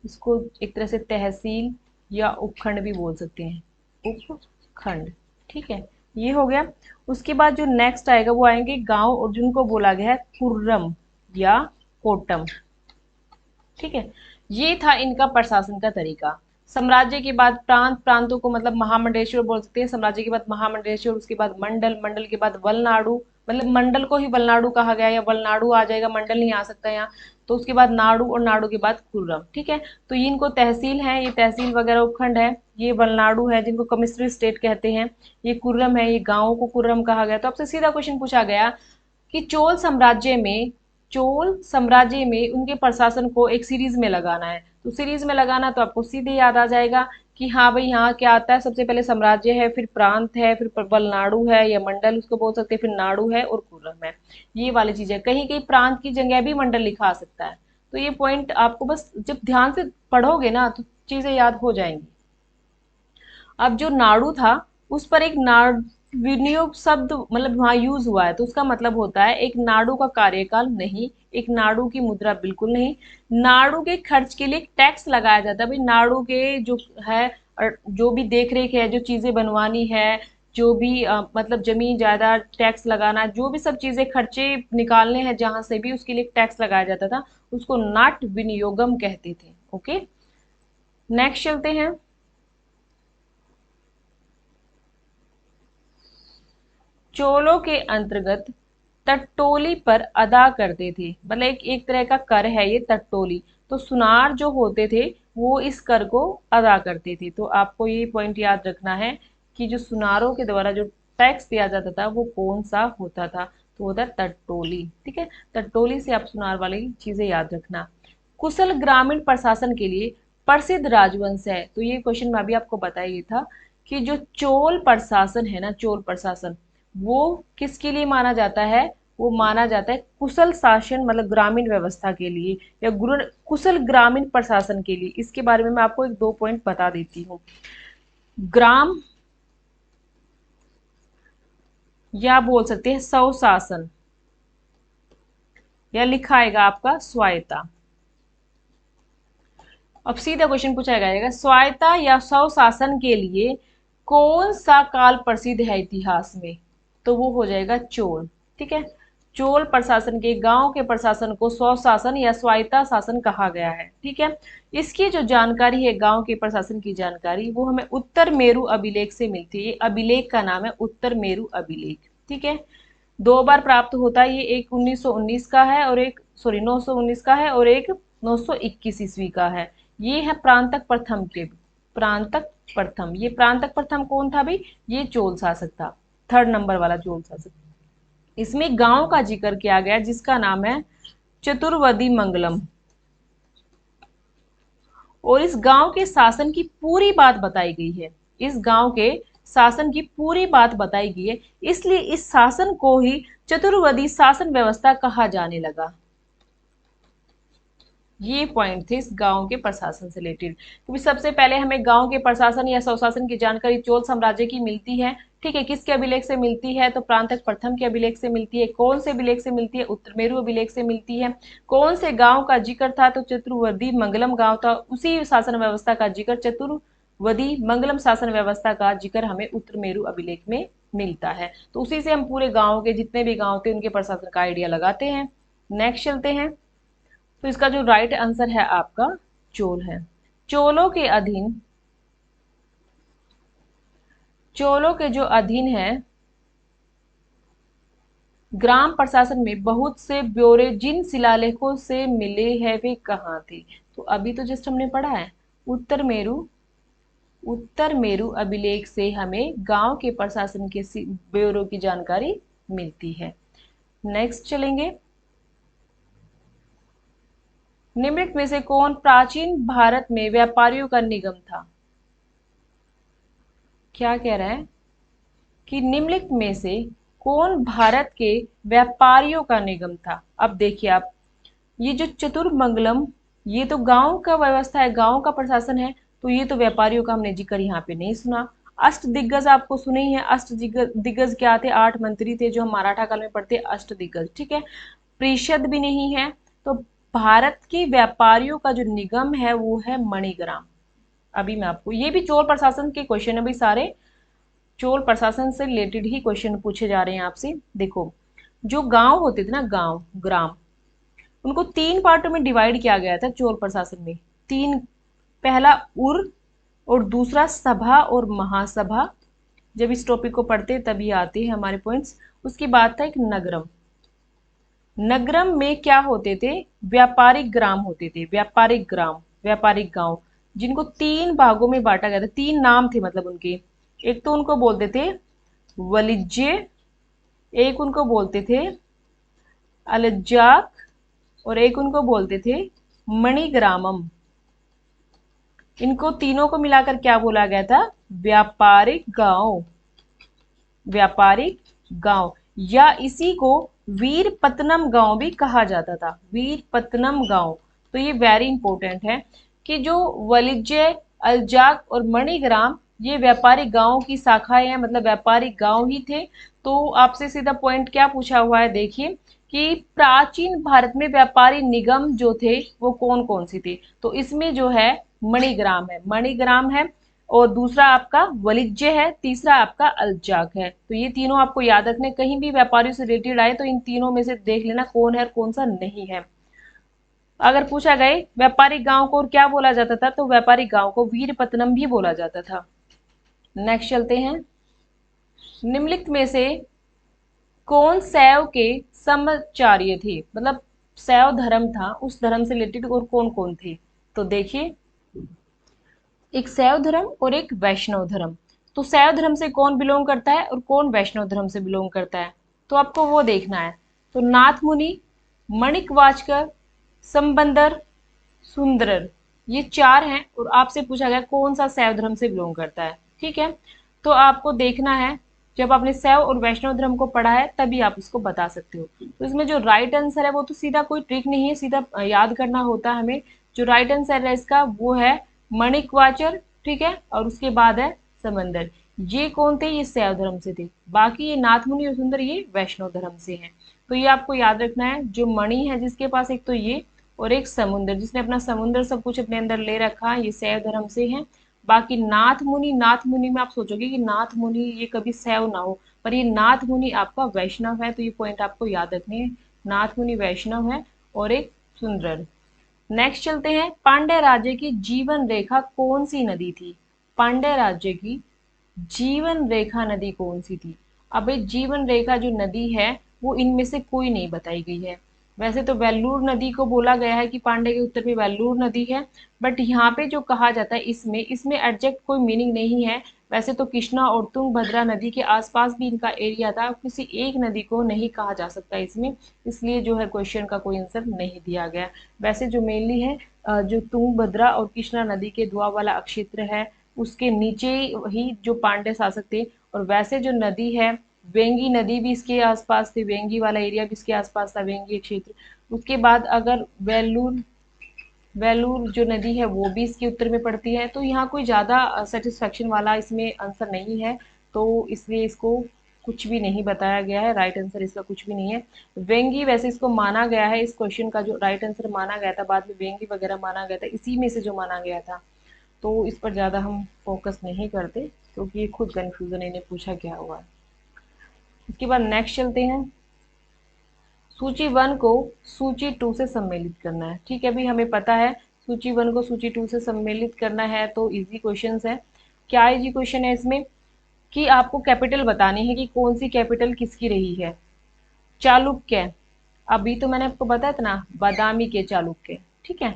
इसको एक तरह से तहसील या उपखंड भी बोल सकते हैं, उपखंड, ठीक है, ये हो गया। उसके बाद जो नेक्स्ट आएगा वो आएंगे गांव और जिनको बोला गया है कुर्रम या कोटम, ठीक है। ये था इनका प्रशासन का तरीका। साम्राज्य के बाद प्रांत, प्रांतों को मतलब महामंडलेश्वर बोल सकते हैं। साम्राज्य के बाद महामंडलेश्वर, उसके बाद मंडल, मंडल के बाद वलनाडु, मतलब मंडल को ही वलनाडु कहा गया या वलनाडु आ जाएगा, मंडल नहीं आ सकता यहाँ। तो उसके बाद नाडु और नाडु के बाद कुर्रम, ठीक है। तो ये इनको तहसील है, ये तहसील वगैरह उपखंड है। ये वलनाडु है जिनको कमिश्नरी स्टेट कहते हैं। ये कुर्रम है, ये गाँव को कुर्रम कहा गया। तो आपसे सीधा क्वेश्चन पूछा गया कि चोल साम्राज्य में उनके प्रशासन को एक सीरीज में लगाना है। तो सीरीज में लगाना तो आपको सीधे याद आ जाएगा कि हाँ भाई यहाँ क्या आता है, सबसे पहले साम्राज्य है, फिर प्रांत है, फिर वलनाडु है या मंडल उसको बोल सकते हैं, फिर नाडु है और कुर्रम है। ये वाली चीज है। कहीं कहीं प्रांत की जगह भी मंडल लिखा आ सकता है। तो ये पॉइंट आपको बस जब ध्यान से पढ़ोगे ना तो चीजें याद हो जाएंगी। अब जो नाडु था उस पर एक नाड़ विनियोग शब्द मतलब वहां यूज हुआ है, तो उसका मतलब होता है एक नाड़ू का कार्यकाल नहीं, एक नाड़ू की मुद्रा बिल्कुल नहीं। नाड़ू के खर्च के लिए एक टैक्स लगाया जाता है। भाई नाड़ू के जो है जो भी देख रेख है, जो चीजें बनवानी है, जो भी मतलब जमीन जायदाद टैक्स लगाना, जो भी सब चीजें खर्चे निकालने हैं जहां से भी, उसके लिए टैक्स लगाया जाता था, उसको नाट विनियोगम कहते थे। ओके, नेक्स्ट चलते हैं। चोलों के अंतर्गत तट्टोली पर अदा करते थे, मतलब एक तरह का कर है ये तट्टोली। तो सुनार जो होते थे वो इस कर को अदा करते थे। तो आपको ये पॉइंट याद रखना है कि जो सुनारों के द्वारा जो टैक्स दिया जाता था वो कौन सा होता था, तो होता है तट्टोली। ठीक है, तट्टोली से आप सुनार वाली चीजें याद रखना। कुशल ग्रामीण प्रशासन के लिए प्रसिद्ध राजवंश है। तो ये क्वेश्चन में अभी आपको बताया था कि जो चोल प्रशासन है ना, चोल प्रशासन वो किसके लिए माना जाता है? वो माना जाता है कुशल शासन मतलब ग्रामीण व्यवस्था के लिए, या कुशल ग्रामीण प्रशासन के लिए। इसके बारे में मैं आपको एक दो पॉइंट बता देती हूँ। ग्राम, या बोल सकते हैं स्वशासन, या लिखा आएगा आपका स्वायत्ता। अब सीधा क्वेश्चन पूछा जाएगा, स्वायत्ता या स्वशासन के लिए कौन सा काल प्रसिद्ध है इतिहास में? तो वो हो जाएगा चोल। ठीक है, चोल प्रशासन के गांव के प्रशासन को स्वशासन या स्वायत्ता शासन कहा गया है। ठीक है, इसकी जो जानकारी है गांव के प्रशासन की जानकारी, वो हमें उत्तर मेरु अभिलेख से मिलती है। ये अभिलेख का नाम है उत्तर मेरु अभिलेख। ठीक है, दो बार प्राप्त होता है ये, एक 1919 का है और एक 919 का है, और एक 921 ईस्वी का है। ये है प्रांतक प्रथम के, प्रांतक प्रथम। ये प्रांतक प्रथम कौन था भाई? ये चोल शासक था, थर्ड नंबर वाला चोल शासक। इसमें गांव का जिक्र किया गया जिसका नाम है चतुर्वदी मंगलम, और इस गांव के शासन की पूरी बात बताई गई है। इस गांव के शासन की पूरी बात बताई गई है, इसलिए इस शासन को ही चतुर्वदी शासन व्यवस्था कहा जाने लगा। ये पॉइंट थे इस गांव के प्रशासन से रिलेटेड, क्योंकि सबसे पहले हमें गांव के प्रशासन या स्वशासन की जानकारी चोल साम्राज्य की मिलती है। ठीक है, किसके अभिलेख से मिलती है? तो प्रांतक प्रथम के अभिलेख से मिलती है। कौन से अभिलेख से मिलती है? उत्तरमेरु अभिलेख से मिलती है। कौन से गांव का जिक्र था? तो चतुर्वदी मंगलम गांव था। उसी शासन व्यवस्था का जिक्र, चतुर्वदी मंगलम शासन व्यवस्था का जिक्र हमें उत्तरमेरु अभिलेख में मिलता है। तो उसी से हम पूरे गांव के जितने भी गांव थे उनके प्रशासन का आइडिया लगाते हैं। नेक्स्ट चलते हैं। तो इसका जो राइट आंसर है आपका चोल है। चोलों के अधीन, चोलों के जो अधीन है ग्राम प्रशासन में बहुत से ब्यौरे जिन शिलालेखों से मिले हैं वे कहाँ थे? तो अभी तो जस्ट हमने पढ़ा है उत्तर मेरु, उत्तर मेरु अभिलेख से हमें गांव के प्रशासन के ब्यौरों की जानकारी मिलती है। नेक्स्ट चलेंगे। निम्नलिखित में से कौन प्राचीन भारत में व्यापारियों का निगम था? क्या कह रहा है कि निम्नलिखित में से कौन भारत के व्यापारियों का निगम था? अब देखिए आप, ये जो चतुर्मंगलम, ये तो गांव का व्यवस्था है, गांव का प्रशासन है, तो ये तो व्यापारियों का हमने जिक्र यहाँ पे नहीं सुना। अष्ट दिग्गज आपको सुने ही है। अष्ट दिग्गज क्या थे? 8 मंत्री थे जो हम मराठा काल में पढ़ते, अष्ट दिग्गज। ठीक है, परिषद भी नहीं है। तो भारत के व्यापारियों का जो निगम है वो है मणिग्राम। अभी मैं आपको, ये भी चोल प्रशासन के क्वेश्चन है भाई, सारे चोल प्रशासन से रिलेटेड ही क्वेश्चन पूछे जा रहे हैं आपसे। देखो, जो गांव होते थे ना, गांव ग्राम, उनको 3 पार्टों में डिवाइड किया गया था चोल प्रशासन में। 3, पहला उर, और दूसरा सभा और महासभा। जब इस टॉपिक को पढ़ते तभी आते हैं हमारे पॉइंट्स। उसकी बात था एक नगरम। नगरम में क्या होते थे? व्यापारिक ग्राम होते थे, व्यापारिक ग्राम, व्यापारिक गांव, जिनको 3 भागों में बांटा गया था। 3 नाम थे मतलब उनके। एक तो उनको बोलते थे वलिज्य, एक उनको बोलते थे अलजाक, और एक उनको बोलते थे मणिग्रामम। इनको तीनों को मिलाकर क्या बोला गया था? व्यापारिक गांव, व्यापारिक गांव, या इसी को वीरपत्तनम गांव भी कहा जाता था, वीरपत्तनम गांव। तो ये वेरी इंपॉर्टेंट है कि जो वलिज्य, अलजाक और मणिग्राम, ये व्यापारिक गांवों की शाखाएं हैं, मतलब व्यापारिक गांव ही थे। तो आपसे सीधा पॉइंट क्या पूछा हुआ है, देखिए कि प्राचीन भारत में व्यापारी निगम जो थे वो कौन कौन सी थे। तो इसमें जो है मणिग्राम है, मणिग्राम है, और दूसरा आपका वाणिज्य है, तीसरा आपका अल्जाक है। तो ये तीनों आपको याद रखने, कहीं भी व्यापारियों से रिलेटेड आए तो इन तीनों में से देख लेना कौन है और कौन सा नहीं है। अगर पूछा गए व्यापारिक गांव को और क्या बोला जाता था, तो व्यापारिक गांव को वीरपत्तनम भी बोला जाता था। नेक्स्ट चलते हैं। निम्नलिखित में से कौन शैव के समचार्य थे, मतलब शैव धर्म था, उस धर्म से रिलेटेड और कौन कौन थे। तो देखिए, एक शैव धर्म और एक वैष्णव धर्म। तो शैव धर्म से कौन बिलोंग करता है और कौन वैष्णव धर्म से बिलोंग करता है, तो आपको वो देखना है। तो नाथ मुनि, मणिक वाचकर, संबंदर, सुंदरर, ये चार हैं और आपसे पूछा गया कौन सा शैव धर्म से बिलोंग करता है। ठीक है, तो आपको देखना है, जब आपने शैव और वैष्णव धर्म को पढ़ा है तभी आप इसको बता सकते हो। तो इसमें जो राइट आंसर है वो तो सीधा कोई ट्रिक नहीं है, सीधा याद करना होता है हमें। जो राइट आंसर है इसका वो है मणिक वाचर, ठीक है, और उसके बाद है समंदर। ये कौन थे, ये शैव धर्म से थे। बाकी ये नाथमुनि और सुंदर ये वैष्णव धर्म से हैं। तो ये आपको याद रखना है। जो मणि है जिसके पास, एक तो ये, और एक समुद्र, जिसने अपना समुद्र सब कुछ अपने अंदर ले रखा, ये शैव धर्म से है। बाकी नाथ मुनि, नाथ मुनि में आप सोचोगे कि नाथ मुनि ये कभी शैव ना हो, पर ये नाथ मुनि आपका वैष्णव है। तो ये पॉइंट आपको याद रखने हैं, नाथ मुनि वैष्णव है, और एक सुंदर। नेक्स्ट चलते हैं, पांड्य राज्य की जीवन रेखा कौन सी नदी थी। पांड्य राज्य की जीवन रेखा नदी कौन सी थी। अब ये जीवन रेखा जो नदी है वो इनमें से कोई नहीं बताई गई है। वैसे तो वेल्लूर नदी को बोला गया है कि पांडे के उत्तर में वेल्लूर नदी है, बट यहाँ पे जो कहा जाता है इसमें इसमें एग्जैक्ट कोई मीनिंग नहीं है। वैसे तो कृष्णा और तुंगभद्रा नदी के आसपास भी इनका एरिया था, किसी एक नदी को नहीं कहा जा सकता इसमें, इसलिए जो है क्वेश्चन का कोई आंसर नहीं दिया गया। वैसे जो मेनली है जो तुंगभद्रा और कृष्णा नदी के दुआ वाला क्षेत्र है उसके नीचे ही जो पांड्य शासक थे। और वैसे जो नदी है वेंगी नदी भी इसके आसपास थी, वेंगी वाला एरिया भी इसके आसपास था, वेंगी क्षेत्र। उसके बाद अगर वेलूर, वेलूर जो नदी है वो भी इसके उत्तर में पड़ती है। तो यहाँ कोई ज़्यादा सेटिस्फेक्शन वाला इसमें आंसर नहीं है, तो इसलिए इसको कुछ भी नहीं बताया गया है, राइट आंसर इसका कुछ भी नहीं है। वेंगी वैसे इसको माना गया है, इस क्वेश्चन का जो राइट आंसर माना गया था, बाद में वेंगी वगैरह माना गया था, इसी में से जो माना गया था। तो इस पर ज़्यादा हम फोकस नहीं करते क्योंकि ये खुद कन्फ्यूजन इन्हें पूछा गया हुआ है। इसके बाद नेक्स्ट चलते हैं। सूची 1 को सूची 2 से सम्मिलित करना है। ठीक है, अभी हमें पता है सूची 1 को सूची 2 से सम्मिलित करना है, तो इजी क्वेश्चन है। क्या इजी क्वेश्चन है इसमें कि आपको कैपिटल बतानी है कि कौन सी कैपिटल किसकी रही है। चालुक्य, अभी तो मैंने आपको बताया था ना, बादामी के चालुक्य। ठीक है,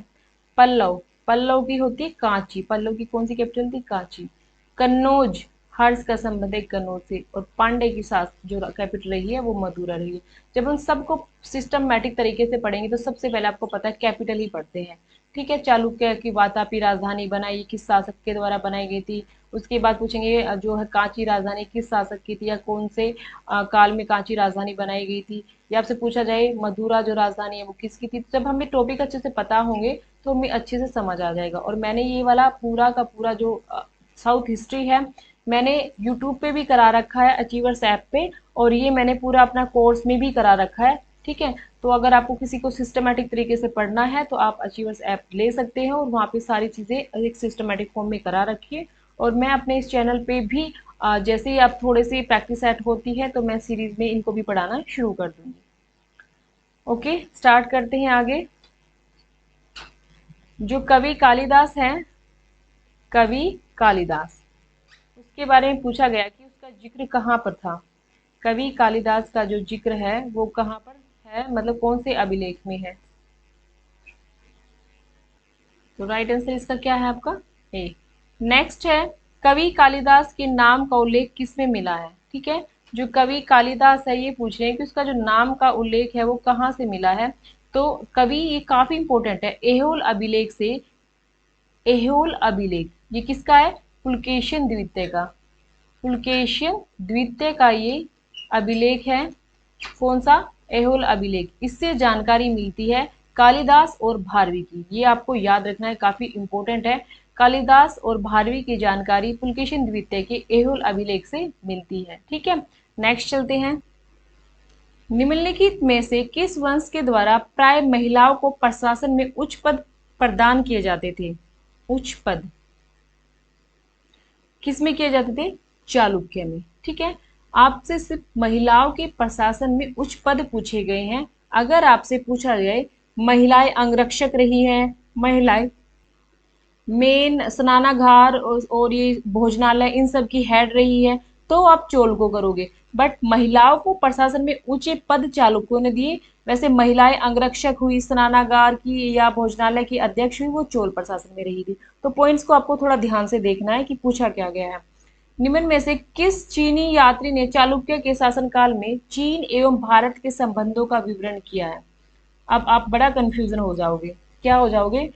पल्लव, पल्लव की होती है कांची, पल्लव की कौन सी कैपिटल थी, कांची। कन्नौज, हर्ष का संबंध है कन्नौज से। और पांडे की सास जो कैपिटल रही है वो मदुरा रही है। जब हम सबको सिस्टमैटिक तरीके से पढ़ेंगे तो सबसे पहले आपको पता है कैपिटल ही पढ़ते हैं। ठीक है, चालुक्य की वातापी राजधानी बनाई किस शासक के द्वारा बनाई गई थी। उसके बाद पूछेंगे जो है कांची राजधानी किस शासक की थी, या कौन से काल में कांची राजधानी बनाई गई थी। या आपसे पूछा जाए मदुरा जो राजधानी है वो किसकी थी। जब हमें टॉपिक अच्छे से पता होंगे तो हमें अच्छे से समझ आ जाएगा। और मैंने ये वाला पूरा का पूरा जो साउथ हिस्ट्री है मैंने यूट्यूब पे भी करा रखा है, अचीवर्स ऐप पे, और ये मैंने पूरा अपना कोर्स में भी करा रखा है। ठीक है, तो अगर आपको किसी को सिस्टमेटिक तरीके से पढ़ना है तो आप अचीवर्स ऐप ले सकते हैं, और वहाँ पे सारी चीज़ें एक सिस्टमेटिक फॉर्म में करा रखी है। और मैं अपने इस चैनल पे भी जैसे ही आप थोड़े से प्रैक्टिस सेट होती है तो मैं सीरीज में इनको भी पढ़ाना शुरू कर दूंगी। ओके, स्टार्ट करते हैं आगे। जो कवि कालिदास हैं, कवि कालिदास, उसके बारे में पूछा गया कि उसका जिक्र कहाँ पर था। कवि कालिदास का जो जिक्र है वो कहाँ पर है, मतलब कौन से अभिलेख में है। तो राइट आंसर इसका क्या है आपका, ए। नेक्स्ट है, कवि कालिदास के नाम का उल्लेख किस में मिला है। ठीक है, जो कवि कालिदास है ये पूछ रहे हैं कि उसका जो नाम का उल्लेख है वो कहाँ से मिला है। तो कवि ये काफी इंपॉर्टेंट है, एहोल अभिलेख से। एहोल अभिलेख ये किसका है, पुलकेशियन द्वितीय का, पुलकेशियन द्वितीय का ये अभिलेख है। कौन सा, एहोल अभिलेख। इससे जानकारी मिलती है कालिदास और भारवी की। ये आपको याद रखना है, काफी इंपॉर्टेंट है। कालिदास और भारवी की जानकारी पुलकेशिन द्वितीय के ऐहोल अभिलेख से मिलती है। ठीक है, नेक्स्ट चलते हैं। निम्नलिखित में से किस वंश के द्वारा प्राय महिलाओं को प्रशासन में उच्च पद प्रदान किए जाते थे? उच्च पद किस में किए जाते थे? चालुक्य में। ठीक है, आपसे सिर्फ महिलाओं के प्रशासन में उच्च पद पूछे गए हैं। अगर आपसे पूछा जाए महिलाएं अंगरक्षक रही हैं, महिलाएं मेन स्नानागार और ये भोजनालय इन सब की हेड रही है, तो आप चोल को करोगे। बट महिलाओं को प्रशासन में ऊंचे पद चालुक्यों ने दिए। वैसे महिलाएं अंगरक्षक हुई, स्नानागार की या भोजनालय की अध्यक्ष हुई, वो चोल प्रशासन में रही थी। तो पॉइंट्स को आपको थोड़ा ध्यान से देखना है कि पूछा क्या गया है। निम्न में से किस चीनी यात्री ने चालुक्य के शासनकाल में चीन एवं भारत के संबंधों का विवरण किया है? अब आप बड़ा कंफ्यूजन हो जाओगे। क्या हो जाओगे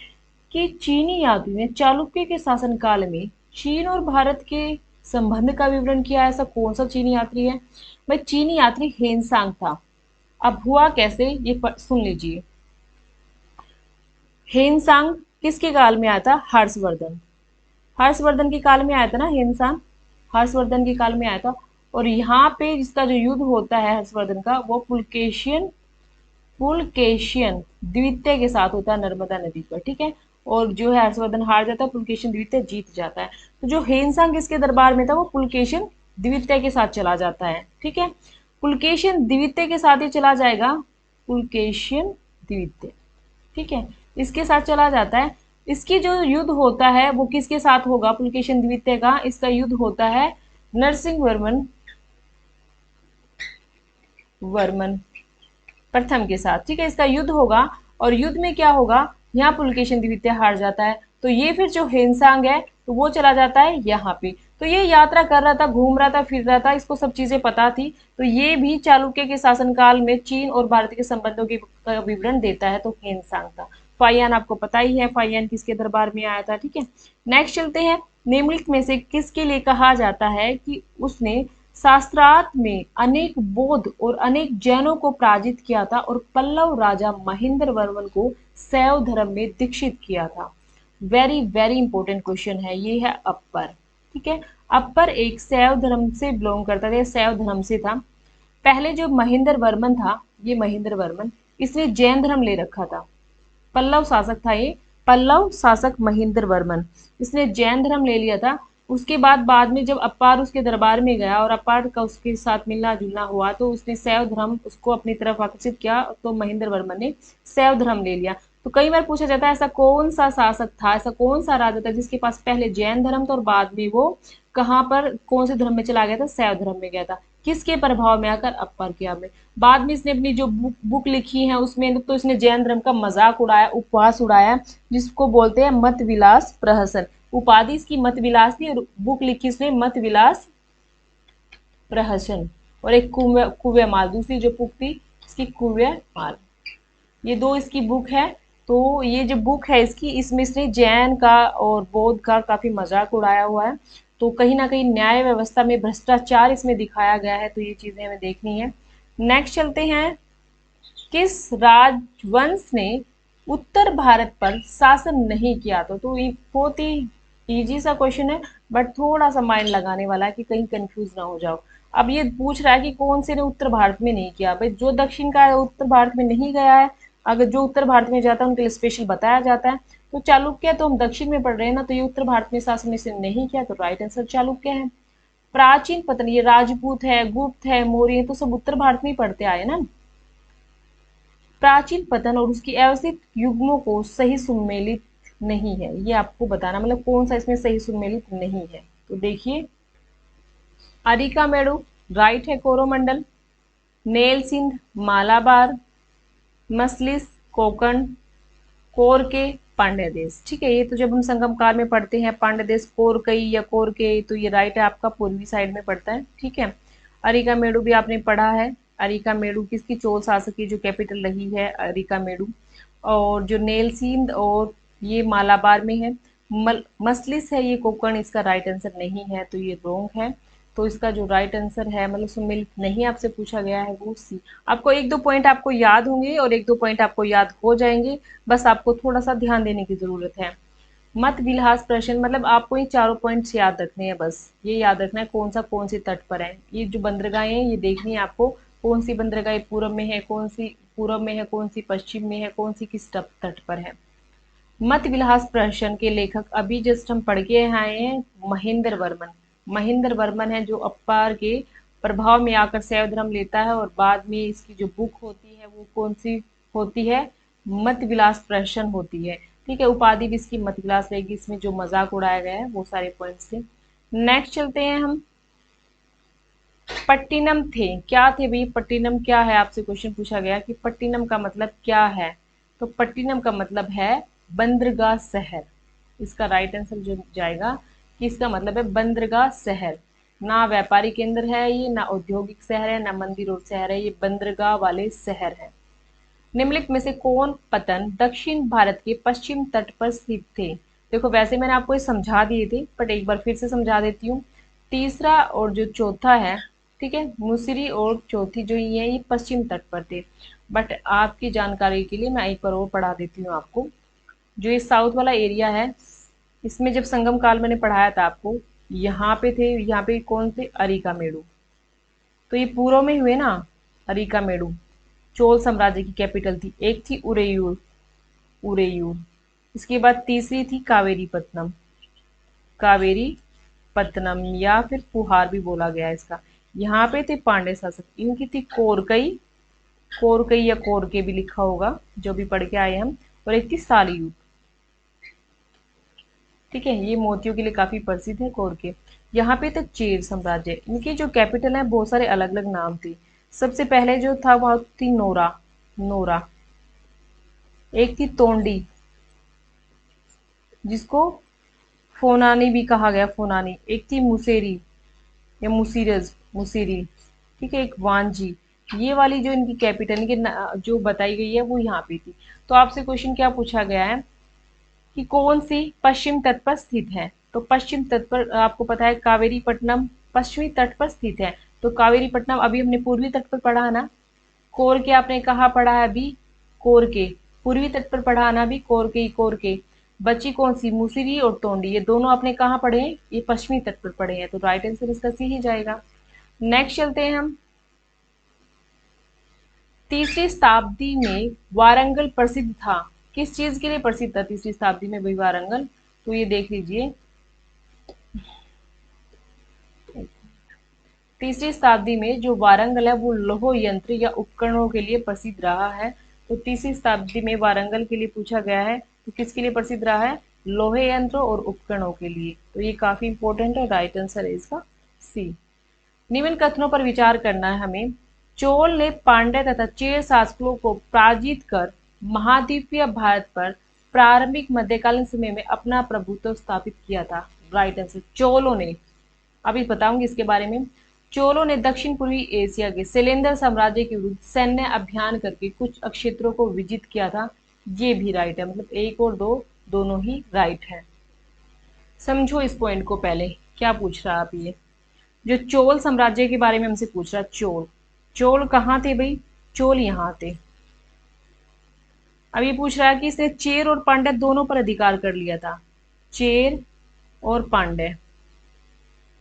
कि चीनी यात्री ने चालुक्य के शासनकाल में चीन और भारत के संबंध का विवरण किया है। ऐसा कौन सा चीनी यात्री है? भाई चीनी यात्री हेनसांग था। अब हुआ कैसे ये सुन लीजिए। हेनसांग किसके काल में आया था? हर्षवर्धन। हर्षवर्धन के काल में आया था ना हेनसांग, हर्षवर्धन के काल में आया था। और यहाँ पे जिसका जो युद्ध होता है हर्षवर्धन का, वो पुलकेशियन द्वितीय के साथ होता है नर्मदा नदी पर। ठीक है, और जो है हर्षवर्धन हार जाता है, पुलकेशिन द्वितीय जीत जाता है। तो जो हेनसांग किसके दरबार में था? वो पुलकेशिन द्वितीय के साथ चला जाता है। ठीक है, पुलकेशिन द्वितीय के साथ ही चला जाएगा, पुलकेशिन द्वितीय। ठीक है, इसके साथ चला जाता है। इसकी जो युद्ध होता है वो किसके साथ होगा? पुलकेशिन द्वितीय का इसका युद्ध होता है नरसिंह वर्मन प्रथम के साथ। ठीक है, इसका युद्ध होगा और युद्ध में क्या होगा? यहाँ पुलकेशिन द्वितीय हार जाता है। तो ये फिर जो हेनसांग है तो वो चला जाता है यहाँ पे। तो ये यात्रा कर रहा था, घूम रहा था, फिर रहा था, इसको सब चीजें पता थी। तो ये भी चालुक्य के शासनकाल में चीन और भारत के संबंधों के विवरण देता है, तो हेनसांग था। फाइयान आपको पता ही है, फाइयान किसके दरबार में आया था। ठीक है, नेक्स्ट चलते हैं। निम्नलिखित में से किसके लिए कहा जाता है कि उसने शास्त्रार्थ में अनेक बौद्ध और अनेक जैनों को पराजित किया था और पल्लव राजा महेंद्र वर्मन को शैव धर्म में दीक्षित किया था? वेरी वेरी इंपॉर्टेंट क्वेश्चन है ये, है अप्पर। ठीक है, अप्पर एक शैव धर्म से बिलोंग करता था, शैव धर्म से था। पहले जो महेंद्र वर्मन था, ये महेंद्र वर्मन, इसने जैन धर्म ले रखा था। पल्लव शासक था ये, पल्लव शासक महेंद्र वर्मन, इसने जैन धर्म ले लिया था। उसके बाद में जब अपार उसके दरबार में गया और अपार का उसके साथ मिलना जुलना हुआ, तो उसने शैव धर्म उसको अपनी तरफ आकर्षित किया, तो महेंद्र वर्मन ने शैव धर्म ले लिया। तो कई बार पूछा जाता है ऐसा कौन सा शासक था, ऐसा कौन सा राजा था जिसके पास पहले जैन धर्म था और बाद में वो कहाँ पर कौन से धर्म में चला गया था? शैव धर्म में गया था। किसके प्रभाव में आकर? अप्पर के में। बाद में इसने अपनी जो बुक लिखी है उसमें तो इसने जैन धर्म का मजाक उड़ाया, उपहास उड़ाया, जिसको बोलते हैं मत विलास प्रहसन। उपाधि इसकी मत विलास थी और बुक लिखी इसने मत विलास प्रहसन। और एक कुव्यमाल, दूसरी जो बुक थी इसकी कुव्यमाल। ये दो इसकी बुक है। तो ये जो बुक है इसकी, इसमें इसने जैन का और बौद्ध का काफी मजाक उड़ाया हुआ है। तो कहीं ना कहीं न्याय व्यवस्था में भ्रष्टाचार इसमें दिखाया गया है, तो ये चीजें हमें देखनी है। नेक्स्ट चलते हैं। किस राजवंश ने उत्तर भारत पर शासन नहीं किया? तो ये बहुत ही इजी सा क्वेश्चन है, बट थोड़ा सा माइंड लगाने वाला है कि कहीं कंफ्यूज ना हो जाओ। अब ये पूछ रहा है कि कौन से ने उत्तर भारत में नहीं किया। भाई जो दक्षिण का है उत्तर भारत में नहीं गया है, अगर जो उत्तर भारत में जाता है उनके लिए स्पेशल बताया जाता है। तो चालुक्य तो हम दक्षिण में पढ़ रहे हैं ना, तो ये उत्तर भारत में शासन इसने नहीं किया, तो राइट आंसर चालुक्य है। प्राचीन पतन, ये राजपूत है, गुप्त है, मौर्य, तो सब उत्तर भारत में ही पढ़ते आए ना। प्राचीन पतन और उसकी अवस्थित युग्मों को सही सुमेलित नहीं है, ये आपको बताना, मतलब कौन सा इसमें सही सुमेलित नहीं है। तो देखिए, अरिकामेडु राइट है, कोरोमंडल, नेल सिंध मालाबार, मसलिस कोकण, कोरके पांड्य देश। ठीक है, ये तो जब हम संगम काल में पढ़ते हैं पांड्य देश कोरकई या कोरके, तो ये राइट है आपका, पूर्वी साइड में पड़ता है। ठीक है, अरिकामेडु भी आपने पढ़ा है। अरिकामेडु किसकी? चोल शासक की जो कैपिटल रही है अरिकामेडु। और जो नेल सिंध और ये मालाबार में है। मसलिस है ये कोकण, इसका राइट आंसर नहीं है, तो ये रॉन्ग है। तो इसका जो राइट आंसर है, मतलब सुमेलित नहीं आपसे पूछा गया है, वो सी। आपको एक दो पॉइंट आपको याद होंगे और एक दो पॉइंट आपको याद हो जाएंगे, बस आपको थोड़ा सा ध्यान देने की जरूरत है। मत विलास प्रश्न मतलब आपको ये चारों पॉइंट्स याद रखने हैं, बस ये याद रखना है कौन से तट पर है। ये जो बंदरगाहें हैं ये देखनी है आपको, कौन सी बंदरगाह पूर्व में है, कौन सी पूर्व में है, कौन सी पश्चिम में है, कौन सी किस तट पर है। मत विलास प्रश्न के लेखक अभी जस्ट हम पढ़ के आए हैं महेंद्र वर्मन। महेंद्र वर्मन है जो अपार के प्रभाव में आकर शैव धर्म लेता है और बाद में इसकी जो बुक होती है वो कौन सी होती है, मत विलास प्रश्न होती है। ठीक है, उपाधि भी इसकी मत विलास रहेगी, इसमें जो मजाक उड़ाया गया है वो सारे पॉइंट्स थे। नेक्स्ट चलते हैं हम, पट्टिनम थे, क्या थे भाई, पट्टिनम क्या है, आपसे क्वेश्चन पूछा गया कि पट्टिनम का मतलब क्या है। तो पट्टिनम का मतलब है बंदरगाह शहर। इसका राइट आंसर जो जाएगा कि इसका मतलब है बंदरगाह शहर। ना व्यापारी केंद्र है ये, ना औद्योगिक शहर है, ना मंदिर और शहर है, ये बंदरगाह वाले शहर है। निम्नलिखित में से कौन पतन दक्षिण भारत के पश्चिम तट पर स्थित थे। देखो वैसे मैंने आपको ये समझा दिए थे बट एक बार फिर से समझा देती हूँ। तीसरा और जो चौथा है, ठीक है, मुसिरी और चौथी जो ये है ये पश्चिम तट पर थे। बट आपकी जानकारी के लिए मैं एक बार और पढ़ा देती हूँ आपको। जो ये साउथ वाला एरिया है इसमें जब संगम काल मैंने पढ़ाया था आपको, यहाँ पे थे, यहाँ पे कौन थे, अरिकामेडु। तो ये पूर्व में हुए ना, अरिकामेडु चोल साम्राज्य की कैपिटल थी। एक थी उरेयूर, उरेयूर। इसके बाद तीसरी थी कावेरी पत्तनम, कावेरी पत्तनम या फिर पुहार भी बोला गया है इसका। यहाँ पे थे पांड्य शासक, इनकी थी कोरकई, कोरकई या कोरके भी लिखा होगा जो भी पढ़ के आए हम। और एक थी सालियूट। ठीक है, ये मोतियों के लिए काफी प्रसिद्ध है कोरके। यहाँ पे थे चेर साम्राज्य, इनकी जो कैपिटल है बहुत सारे अलग अलग नाम थे। सबसे पहले जो था वह थी नोरा, नोरा। एक थी तोंडी जिसको फोनानी भी कहा गया, फोनानी। एक थी मुसेरी या मुसीरज, मुसीरी। ठीक है, एक वांजी। ये वाली जो इनकी कैपिटल इनके जो बताई गई है वो यहाँ पे थी। तो आपसे क्वेश्चन क्या पूछा गया है कि कौन सी पश्चिम तट पर स्थित है। तो पश्चिम तट पर आपको पता है कावेरी पट्टनम पश्चिमी तट पर स्थित है। तो कावेरी पट्टनम अभी हमने पूर्वी तट पर पढ़ा है ना। कोर के आपने कहाँ पढ़ा है अभी, कोर के पूर्वी तट पर पढ़ा ना अभी, कोर के ही कोर के। बची कौन सी, मुसिरी और तोंडी, ये दोनों आपने कहाँ पढ़े हैं, ये पश्चिमी तट पर पढ़े हैं। तो राइट आंसर इसका सी ही जाएगा। नेक्स्ट चलते हैं हम, तीसरी शताब्दी में वारंगल प्रसिद्ध था। किस चीज के लिए प्रसिद्ध था तीसरी शताब्दी में भाई वारंगल, तो ये देख लीजिए। तीसरी शताब्दी में जो वारंगल है वो लोह यंत्र या उपकरणों के लिए प्रसिद्ध रहा है। तो तीसरी शताब्दी में वारंगल के लिए पूछा गया है, तो किसके लिए प्रसिद्ध रहा है, लोहे यंत्र और उपकरणों के लिए। तो ये काफी इंपॉर्टेंट है, राइट आंसर है इसका सी। निम्न कथनों पर विचार करना है हमें। चोल ने पांड्य तथा चेर शासकों को पराजित कर महाद्वीपीय भारत पर प्रारंभिक मध्यकालीन समय में अपना प्रभुत्व स्थापित किया था। राइट आंसर चोलों ने, अभी बताऊंगी इसके बारे में। चोलों ने दक्षिण पूर्वी एशिया के शैलेंद्र साम्राज्य के विरुद्ध सैन्य अभियान करके कुछ क्षेत्रों को विजित किया था। ये भी राइट है, मतलब एक और दो दोनों ही राइट है। समझो इस पॉइंट को पहले, क्या पूछ रहा है आप ये जो चोल साम्राज्य के बारे में हमसे पूछ रहा है। चोल, चोल कहाँ थे भाई, चोल यहाँ थे। अब ये पूछ रहा है कि इसने चेर और पांड्य दोनों पर अधिकार कर लिया था। चेर और पांड्य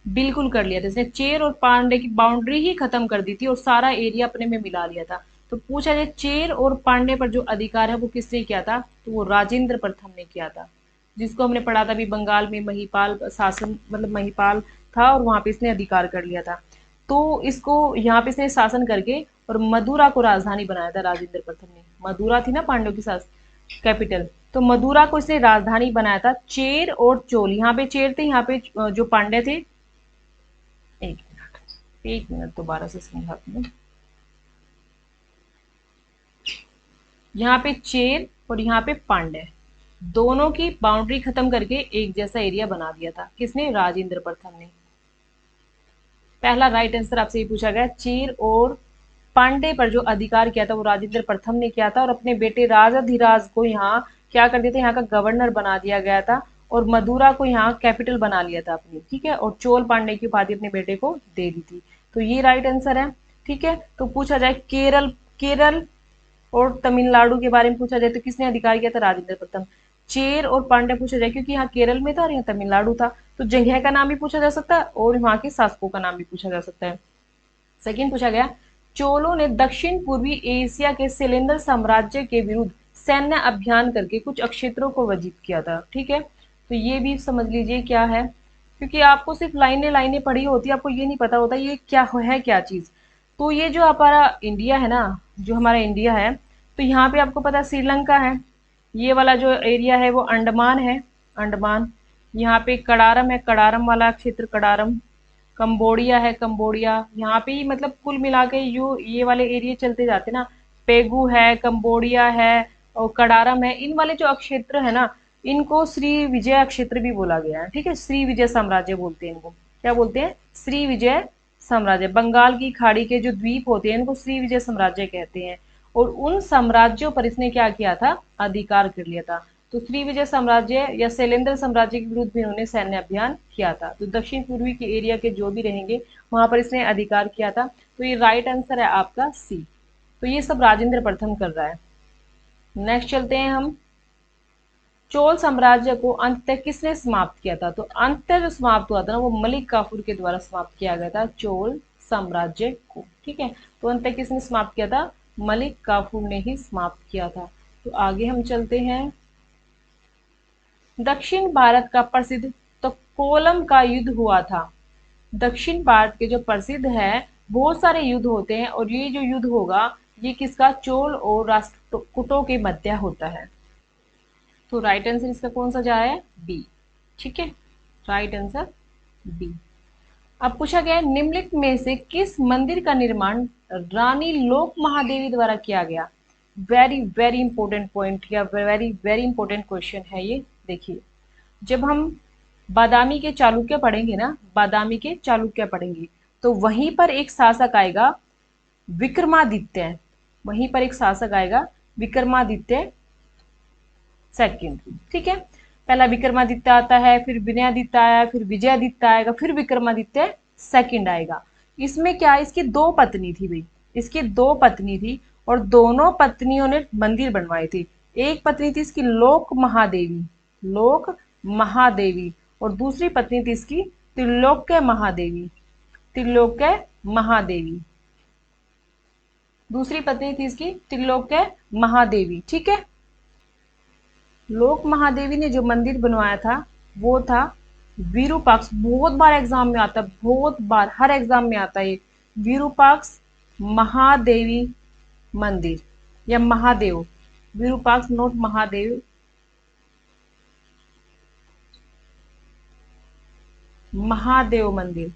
बिल्कुल कर लिया था इसने, चेर और पांड्य की बाउंड्री ही खत्म कर दी थी और सारा एरिया अपने में मिला लिया था। तो पूछा जाए चेर और पांड्य पर जो अधिकार है वो किसने किया था, तो वो राजेंद्र प्रथम ने किया था, जिसको हमने पढ़ा था अभी बंगाल में महिपाल शासन, मतलब महिपाल था और वहां पे इसने अधिकार कर लिया था। तो इसको यहाँ पे इसने शासन करके और मदुरा को राजधानी बनाया था राजेंद्र प्रथम ने। मदुरा थी ना पांड्यों की कैपिटल, तो मदुरा को इसने राजधानी बनाया था। चेर और चोल, यहाँ पे चेर थे, यहाँ पे जो पांड्य थे। एक मिनट, एक मिनट दोबारा से समझाती हूँ। यहाँ पे चेर और यहाँ पे पांड्य दोनों की बाउंड्री खत्म करके एक जैसा एरिया बना दिया था। किसने, राजेंद्र प्रथम ने। पहला राइट आंसर आपसे ये पूछा गया, चेर और पांडे पर जो अधिकार किया था वो राजेंद्र प्रथम ने किया था और अपने बेटे राजाधिराज को यहाँ क्या कर दिया था, यहाँ का गवर्नर बना दिया गया था और मदुरा को यहाँ कैपिटल बना लिया था अपनी। ठीक है, और चोल पांडे की उपाधि अपने बेटे को दे दी थी। तो ये राइट आंसर है। ठीक है, तो पूछा जाए केरल, केरल और तमिलनाडु के बारे में पूछा जाए तो किसने अधिकार किया था, राजेंद्र प्रथम। चेर और पांड्या पूछा जाए, क्योंकि यहाँ केरल में था और यहाँ तमिलनाडु था, तो जंघई का नाम भी पूछा जा सकता है और वहाँ के शासकों का नाम भी पूछा जा सकता है। सेकंड पूछा गया, चोलों ने दक्षिण पूर्वी एशिया के शैलेंद्र साम्राज्य के विरुद्ध सैन्य अभियान करके कुछ क्षेत्रों को वजीत किया था। ठीक है, तो ये भी समझ लीजिए क्या है, क्योंकि आपको सिर्फ लाइनें लाइनें पढ़ी होती है, आपको ये नहीं पता होता ये क्या है क्या चीज। तो ये जो हमारा इंडिया है ना, जो हमारा इंडिया है, तो यहाँ पे आपको पता है श्रीलंका है, ये वाला जो एरिया है वो अंडमान है, अंडमान। यहाँ पे कड़ारम है, कड़ारम वाला क्षेत्र कड़ारम। कंबोडिया है, कंबोडिया। यहाँ पे ही मतलब कुल मिला के ये वाले एरिया चलते जाते ना। पेगू है, कंबोडिया है और कड़ारम है। इन वाले जो क्षेत्र है ना, इनको श्री विजय क्षेत्र भी बोला गया है। ठीक है, श्री विजय साम्राज्य बोलते हैं इनको। क्या बोलते हैं? श्री विजय साम्राज्य। बंगाल की खाड़ी के जो द्वीप होते हैं इनको श्री विजय साम्राज्य कहते हैं। और उन साम्राज्यों पर इसने क्या किया था? अधिकार कर लिया था। तो श्री विजय साम्राज्य या शैलेंद्र साम्राज्य के विरुद्ध भी इन्होंने सैन्य अभियान किया था। तो दक्षिण पूर्वी के एरिया के जो भी रहेंगे वहां पर इसने अधिकार किया था। तो ये राइट आंसर है आपका सी। तो ये सब राजेंद्र प्रथम कर रहा है। नेक्स्ट चलते हैं हम। चोल साम्राज्य को अंततः किसने समाप्त किया था? तो अंततः जो समाप्त हुआ था ना वो मलिक काफूर के द्वारा समाप्त किया गया था, चोल साम्राज्य को। ठीक है, तो अंततः किसने समाप्त किया था? मलिक काफूर ने ही समाप्त किया था। तो आगे हम चलते हैं। दक्षिण भारत का प्रसिद्ध तो कोलम का युद्ध हुआ था। दक्षिण भारत के जो प्रसिद्ध है, बहुत सारे युद्ध होते हैं और ये जो युद्ध होगा ये किसका? चोल और राष्ट्रकूटों के मध्य होता है। तो राइट आंसर इसका कौन सा जा है? बी। ठीक है, राइट आंसर बी। अब पूछा गया है, निम्नलिखित में से किस मंदिर का निर्माण रानी लोक महादेवी द्वारा किया गया? वेरी वेरी इंपॉर्टेंट पॉइंट या वेरी वेरी इंपॉर्टेंट क्वेश्चन है ये। देखिए, जब हम बादामी के चालुक्य पढ़ेंगे ना, बादामी के चालुक्य पढ़ेंगे, तो वहीं पर एक शासक आएगा विक्रमादित्य। वहीं पर एक शासक आएगा विक्रमादित्य सेकंड। ठीक है, पहला विक्रमादित्य आता है, फिर विनयादित्य आया, फिर विजयादित्य आएगा, फिर विक्रमादित्य सेकंड आएगा। इसमें क्या है, इसकी दो पत्नी थी भाई, इसकी दो पत्नी थी और दोनों पत्नियों ने मंदिर बनवाए थे। एक पत्नी थी इसकी लोक महादेवी, लोक महादेवी, और दूसरी पत्नी थी इसकी त्रिलोक्य महादेवी, त्रिलोक्य महादेवी। दूसरी पत्नी थी इसकी त्रिलोक्य महादेवी। ठीक है, लोक महादेवी ने जो मंदिर बनवाया था वो था विरूपाक्ष। बहुत बार एग्जाम में आता है, बहुत बार, हर एग्जाम में आता है ये विरूपाक्ष महादेवी मंदिर या महादेव। विरूपाक्ष नोट महादेव, महादेव मंदिर,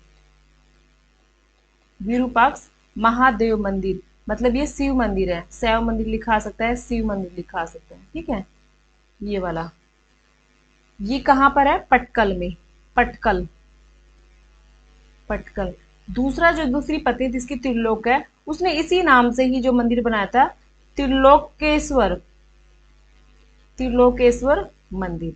विरूपाक्ष महादेव मंदिर। मतलब ये शिव मंदिर है, शैव मंदिर लिखा आ सकता है, शिव मंदिर लिखा आ सकता है। ठीक है, ये वाला, ये कहां पर है? पटकल में, पटकल, पटकल। दूसरा जो दूसरी पत्नी जिसकी त्रिलोक है, उसने इसी नाम से ही जो मंदिर बनाया था, त्रिलोकेश्वर, त्रिलोकेश्वर मंदिर।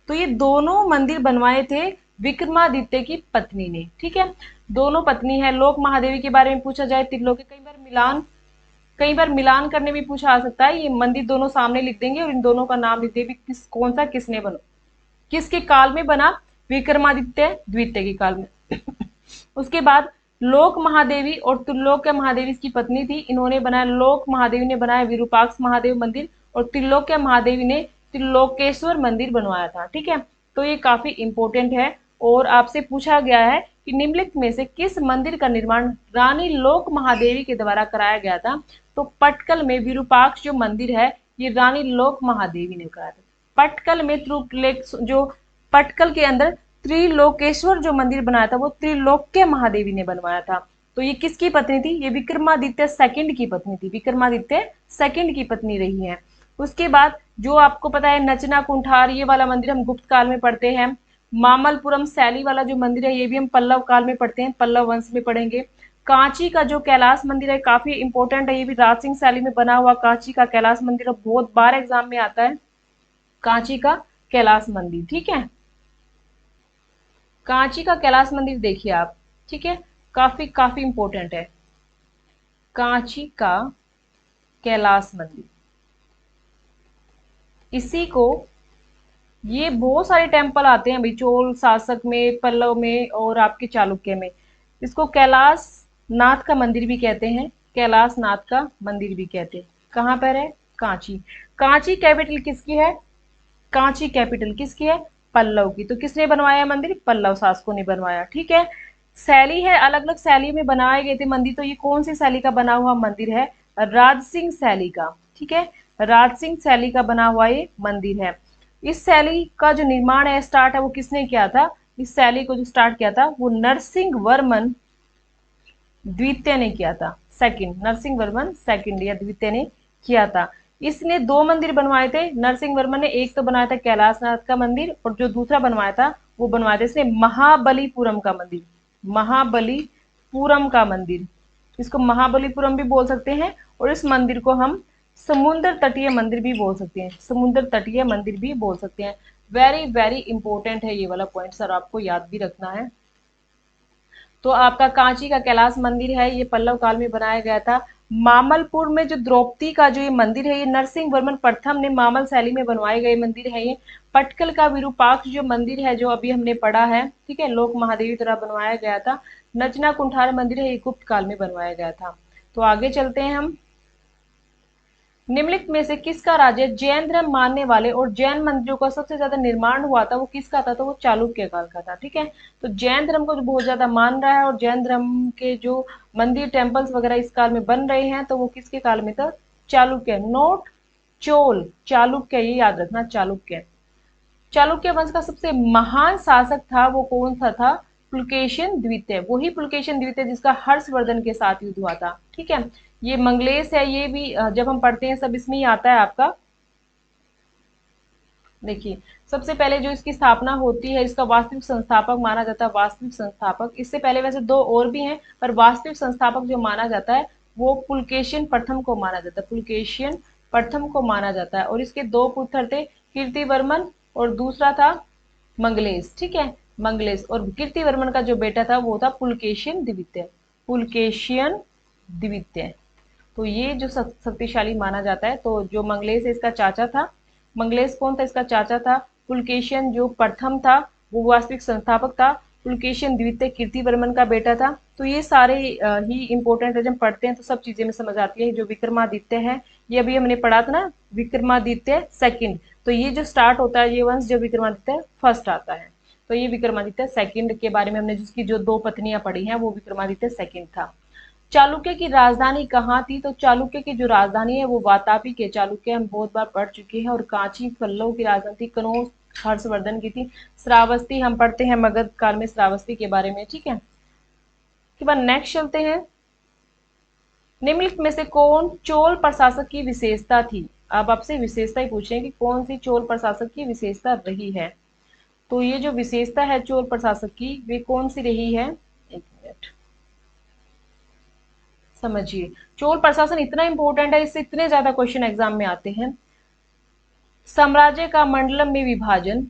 तो ये दोनों मंदिर बनवाए थे विक्रमादित्य की पत्नी ने। ठीक है, दोनों पत्नी है। लोक महादेवी के बारे में पूछा जाए, त्रिलोक, कई बार मिलान, कई बार मिलान करने में पूछा आ सकता है। ये मंदिर दोनों सामने लिख देंगे और इन दोनों का नाम लिख देंगे, किस कौन सा किसने बना, किसके काल में बना? विक्रमादित्य द्वितीय के काल में। उसके बाद लोक महादेवी और त्रिलोक्य महादेवी इसकी पत्नी थी, इन्होंने बनाया, लोक महादेवी ने बनाया विरूपाक्ष महादेव मंदिर और त्रिलोक्य महादेवी ने त्रिलोकेश्वर मंदिर बनवाया था। ठीक है, तो ये काफी इंपॉर्टेंट है। और आपसे पूछा गया है कि निम्नलिखित में से किस मंदिर का निर्माण रानी लोक महादेवी के द्वारा कराया गया था? तो पटकल में विरूपाक्ष जो मंदिर है ये रानी लोक महादेवी ने कराया था। पटकल में जो पटकल के अंदर त्रिलोकेश्वर जो मंदिर बनाया था वो त्रिलोक्य महादेवी ने बनवाया था। तो ये किसकी पत्नी थी? ये विक्रमादित्य सेकंड की पत्नी थी, विक्रमादित्य सेकंड की पत्नी रही है। उसके बाद जो आपको पता है नचना कुंठार, ये वाला मंदिर हम गुप्त काल में पढ़ते हैं। मामल्लपुरम शैली वाला जो मंदिर है ये भी हम पल्लव काल में पढ़ते हैं, पल्लव वंश में पढ़ेंगे। कांची का जो कैलाश मंदिर है काफी इंपॉर्टेंट है, ये भी राज सिंह शैली में बना हुआ कांची का कैलाश मंदिर बहुत बार एग्जाम में आता है, कांची का कैलाश मंदिर। ठीक है, कांची का कैलाश मंदिर देखिए आप। ठीक है, काफी काफी इंपॉर्टेंट है कांची का कैलाश मंदिर। इसी को ये बहुत सारे टेम्पल आते हैं भाई, चोल शासक में, पल्लव में और आपके चालुक्य में। इसको कैलाश नाथ का मंदिर भी कहते हैं, कैलाश नाथ का मंदिर भी कहते हैं। कहाँ पर है? कांची। कांची कैपिटल किसकी है? कांची कैपिटल किसकी है? पल्लव की। तो किसने बनवाया मंदिर? पल्लव शासकों ने बनवाया। ठीक है। शैली है, अलग अलग शैली में बनाए गए थे मंदिर। तो ये कौन सी शैली का बना हुआ मंदिर है? राज सिंह शैली का। ठीक है, राज सिंह शैली का बना हुआ ये मंदिर है। इस शैली का जो निर्माण है, स्टार्ट है, वो किसने किया था? इस शैली को जो स्टार्ट किया था वो नरसिंह वर्मन द्वितीय ने किया था। सेकंड, नरसिंह वर्मन सेकंड या द्वितीय ने किया था। इसने दो मंदिर बनवाए थे नरसिंह वर्मन ने। एक तो बनाया था कैलाशनाथ का मंदिर, और जो दूसरा बनवाया था वो बनवाया था इसने महाबलीपुरम का मंदिर। महाबलीपुरम का मंदिर, इसको महाबलीपुरम भी बोल सकते हैं, और इस मंदिर को हम समुद्र तटीय मंदिर भी बोल सकते हैं। समुद्र तटीय मंदिर भी बोल सकते हैं। वेरी वेरी इंपॉर्टेंट है ये वाला पॉइंट सर, आपको याद भी रखना है। तो आपका कांची का कैलाश मंदिर है, ये पल्लव काल में बनाया गया था। मामलपुर में जो द्रौपदी का जो ये मंदिर है, ये नरसिंह वर्मन प्रथम ने मामल शैली में बनवाए गए मंदिर है ये। पटकल का विरूपाक्ष जो मंदिर है, जो अभी हमने पढ़ा है, ठीक है, लोक महादेवी द्वारा बनवाया गया था। नचना कुंठार मंदिर है, ये गुप्त काल में बनवाया गया था। तो आगे चलते हैं हम। निम्नलिखित में से किसका राज्य जैन धर्म मानने वाले और जैन मंदिरों का सबसे ज्यादा निर्माण हुआ था? वो किसका था? तो वो चालुक्य काल का था। ठीक है, तो जैन धर्म को जो बहुत ज्यादा मान रहा है और जैन धर्म के जो मंदिर टेम्पल्स वगैरह इस काल में बन रहे हैं, तो वो किसके काल में था? चालुक्य, नोट चोल, चालुक्य, ये याद रखना, चालुक्य। चालुक्य वंश का सबसे महान शासक था, वो कौन सा था? पुलकेशिन द्वितीय। वही पुलकेशिन द्वितीय जिसका हर्षवर्धन के साथ युद्ध हुआ था। ठीक है, ये मंगलेश है, ये भी जब हम पढ़ते हैं सब इसमें ही आता है आपका। देखिए, सबसे पहले जो इसकी स्थापना होती है, इसका वास्तविक संस्थापक माना जाता है, वास्तविक संस्थापक, इससे पहले वैसे दो और भी हैं, पर वास्तविक संस्थापक जो माना जाता है वो पुलकेशिन प्रथम को माना जाता है, पुलकेशिन प्रथम को माना जाता है। और इसके दो पुत्र थे, कीर्तिवर्मन और दूसरा था मंगलेश। ठीक है, मंगलेश। और कीर्तिवर्मन का जो बेटा था वो था पुलकेशिन द्वितीय, पुलकेशियन द्वितीय। तो ये जो शक्तिशाली माना जाता है। तो जो मंगलेश है इसका चाचा था। मंगलेश कौन था? इसका चाचा था। पुलकेशियन जो प्रथम था वो वास्तविक संस्थापक था। पुलकेशियन द्वितीय कीर्तिवर्मन का बेटा था। तो ये सारे ही इंपॉर्टेंट है, जब पढ़ते हैं तो सब चीजें में समझ आती है। जो विक्रमादित्य है, ये अभी हमने पढ़ा था ना, विक्रमादित्य सेकंड। तो ये जो स्टार्ट होता है, ये वंश जो विक्रमादित्य फर्स्ट आता है, तो ये विक्रमादित्य सेकंड के बारे में हमने जिसकी जो दो पत्नियां पढ़ी हैं वो विक्रमादित्य सेकंड था। चालुक्य की राजधानी कहाँ थी? तो चालुक्य की जो राजधानी है वो वातापी के, चालुक्य हम बहुत बार पढ़ चुके हैं। और कांची पल्लव की राजधानी थी, कनौज हर्षवर्धन की थी। श्रावस्ती हम पढ़ते हैं मगध काल में श्रावस्ती के बारे में। ठीक है, के बाद नेक्स्ट चलते हैं। निम्नलिखित में से कौन चोल प्रशासक की विशेषता थी? अब आपसे विशेषता ही पूछे कि कौन सी चोल प्रशासक की विशेषता रही है। तो ये जो विशेषता है चोल प्रशासक की, वे कौन सी रही है? एक मिनट समझिए। चोल प्रशासन इतना इंपॉर्टेंट है, इससे इतने ज्यादा क्वेश्चन एग्जाम में आते हैं। साम्राज्य का मंडलम में विभाजन,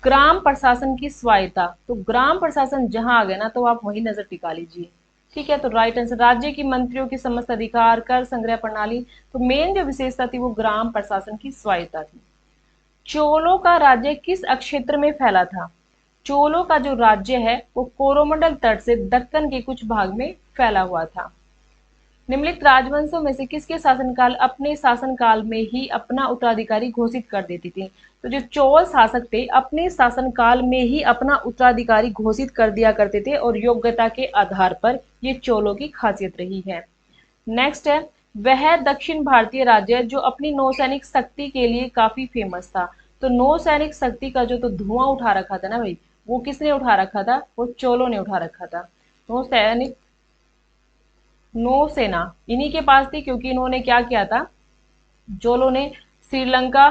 ग्राम प्रशासन की स्वायत्ता। तो ग्राम प्रशासन जहां आ गया ना, तो आप वही नजर टिका लीजिए। ठीक है, तो राइट आंसर, राज्य की मंत्रियों की समस्त अधिकार, कर संग्रह प्रणाली। तो मेन जो विशेषता थी वो ग्राम प्रशासन की स्वायत्ता थी। चोलों का राज्य किस क्षेत्र में फैला था? चोलों का जो राज्य है वो कोरोमंडल तट से दक्कन के कुछ भाग में फैला हुआ था। निम्नलिखित राजवंशों में से किसके शासनकाल अपने शासनकाल में ही अपना उत्तराधिकारी घोषित कर देती थी? तो जो चोल शासक थे अपने शासनकाल में ही अपना उत्तराधिकारी घोषित कर दिया करते थे, और योग्यता के आधार पर ये चोलों की खासियत रही है। नेक्स्ट है, वह दक्षिण भारतीय राज्य जो अपनी नौसैनिक शक्ति के लिए काफी फेमस था। तो नौसैनिक शक्ति का जो तो धुआं उठा रखा था ना भाई, वो किसने उठा रखा था? वो चोलों ने उठा रखा था। नौसैनिक, नौसेना इन्हीं के पास थी, क्योंकि इन्होंने क्या किया था, चोलों ने श्रीलंका,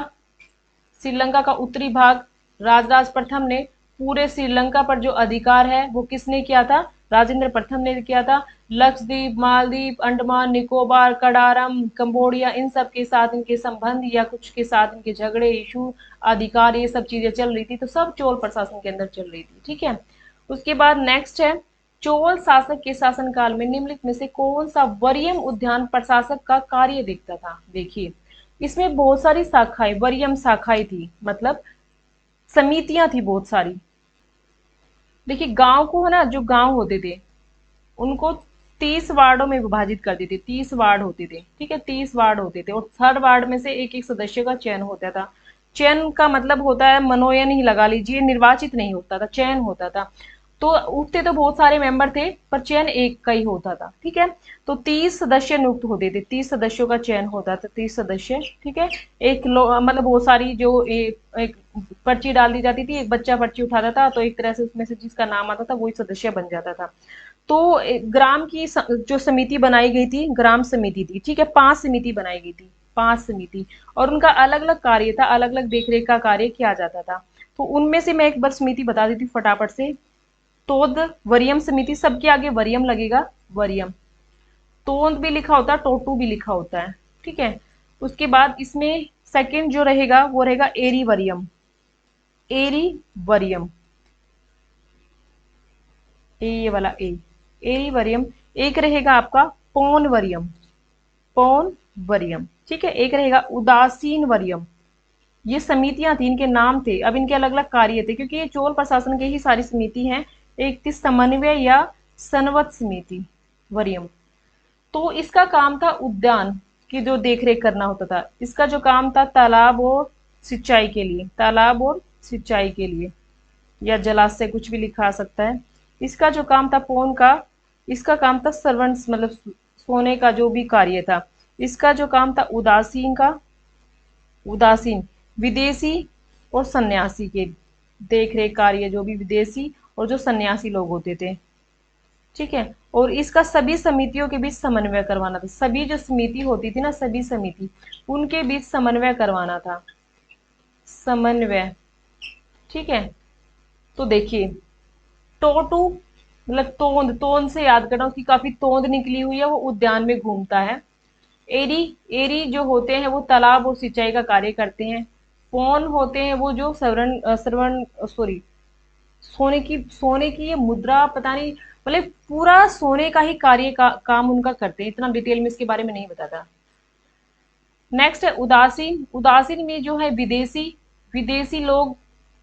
श्रीलंका का उत्तरी भाग, राजराज प्रथम ने पूरे श्रीलंका पर जो अधिकार है वो किसने किया था? राजेंद्र प्रथम ने किया था। लक्षद्वीप, मालदीव, अंडमान निकोबार, कड़ारम, कंबोडिया, इन सब के साथ इनके संबंध या कुछ के साथ इनके झगड़े, इशू, अधिकार, ये सब चीजें चल रही थी। तो सब चोल प्रशासन के अंदर चल रही थी। ठीक है, उसके बाद नेक्स्ट है, चोल शासक के शासनकाल में निम्नलिखित में से कौन सा वरीयम उद्यान प्रशासक का कार्य देखता था? देखिए, इसमें बहुत सारी शाखाएं, वरीयम शाखाएं थी, मतलब समितियां थी बहुत सारी। देखिए गांव को है ना, जो गांव होते थे उनको 30 वार्डों में विभाजित कर देते, 30 वार्ड होते थे, ठीक है, 30 वार्ड होते थे और हर वार्ड में से एक एक सदस्य का चयन होता था। चयन का मतलब होता है मनोनयन ही लगा लीजिए, निर्वाचित नहीं होता था, चयन होता था। तो उठते तो बहुत सारे मेंबर थे पर चयन एक का ही होता था, ठीक है। तो 30 सदस्य नियुक्त होते थे, 30 सदस्यों का चयन होता था, 30 सदस्य, ठीक है। मतलब बहुत सारी जो एक पर्ची डाल दी जाती थी, एक बच्चा पर्ची उठाता था तो एक तरह से उसमें से जिसका नाम आता था वही सदस्य बन जाता था। तो ग्राम की जो समिति बनाई गई थी, ग्राम समिति थी, ठीक है, 5 समिति बनाई गई थी, 5 समिति, और उनका अलग अलग कार्य था, अलग अलग देखरेख का कार्य किया जाता था। तो उनमें से मैं एक बार समिति बता देती हूँ फटाफट से। तोद वरियम समिति, सबके आगे वरियम लगेगा, वरियम। तोंद भी लिखा होता है, टोटू भी लिखा होता है, ठीक है। उसके बाद इसमें सेकंड जो रहेगा वो रहेगा एरी वरियम, एरी वरियम, ये वाला ए, एरी वरियम। एक रहेगा आपका पौन वरियम, पौन वरियम, ठीक है। एक रहेगा उदासीन वरियम। ये समितियां थी, इनके नाम थे, अब इनके अलग अलग कार्य थे क्योंकि ये चोल प्रशासन के ही सारी समिति हैं। एक थी समन्वय या सनवत समिति, वरियम। तो इसका काम था उद्यान की जो देखरेख करना होता था। इसका जो काम था तालाब और सिंचाई के लिए, तालाब और सिंचाई के लिए, या जलाशय कुछ भी लिखा आ सकता है। इसका जो काम था पौन का, इसका काम था सर्वेंट्स मतलब सोने का जो भी कार्य था। इसका जो काम था उदासीन का, उदासीन विदेशी और सन्यासी के देख रेख कार्य, जो भी विदेशी और जो सन्यासी लोग होते थे, ठीक है। और इसका सभी समितियों के बीच समन्वय करवाना था, सभी जो समिति होती थी ना, सभी समिति उनके बीच समन्वय करवाना था, समन्वय, ठीक है। तो देखिए टोटू मतलब तोंद, तोंद से याद करना, उसकी काफी तोंद निकली हुई है, वो उद्यान में घूमता है। एरी, एरी जो होते हैं वो तालाब और सिंचाई का कार्य करते हैं। पौन होते हैं वो जो श्रवण सॉरी सोने की ये मुद्रा पता नहीं, मतलब पूरा सोने का ही कार्य का काम उनका करते हैं, इतना डिटेल में इसके बारे में नहीं बताता। नेक्स्ट है उदासीन, उदासीन में जो है विदेशी, विदेशी लोग,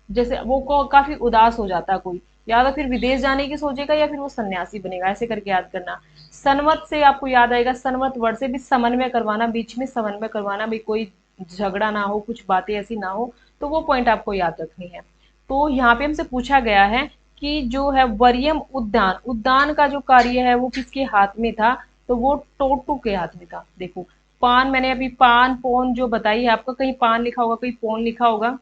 जैसे वो को काफी उदास हो जाता है कोई, या तो फिर विदेश जाने की सोचेगा या फिर वो सन्यासी बनेगा, ऐसे करके याद करना। सनवत से आपको याद आएगा, सनवत वर्ड से भी समन्वय करवाना, बीच में समन्वय करवाना, भी कोई झगड़ा ना हो, कुछ बातें ऐसी ना हो, तो वो पॉइंट आपको याद रखनी है। तो यहाँ पे हमसे पूछा गया है कि जो है वरियम उद्यान, उद्यान का जो कार्य है वो किसके हाथ में था, तो वो टोटू के हाथ में था। देखो पान, मैंने अभी पान पौन जो बताई है आपको, कहीं पान लिखा होगा कहीं पौन लिखा होगा,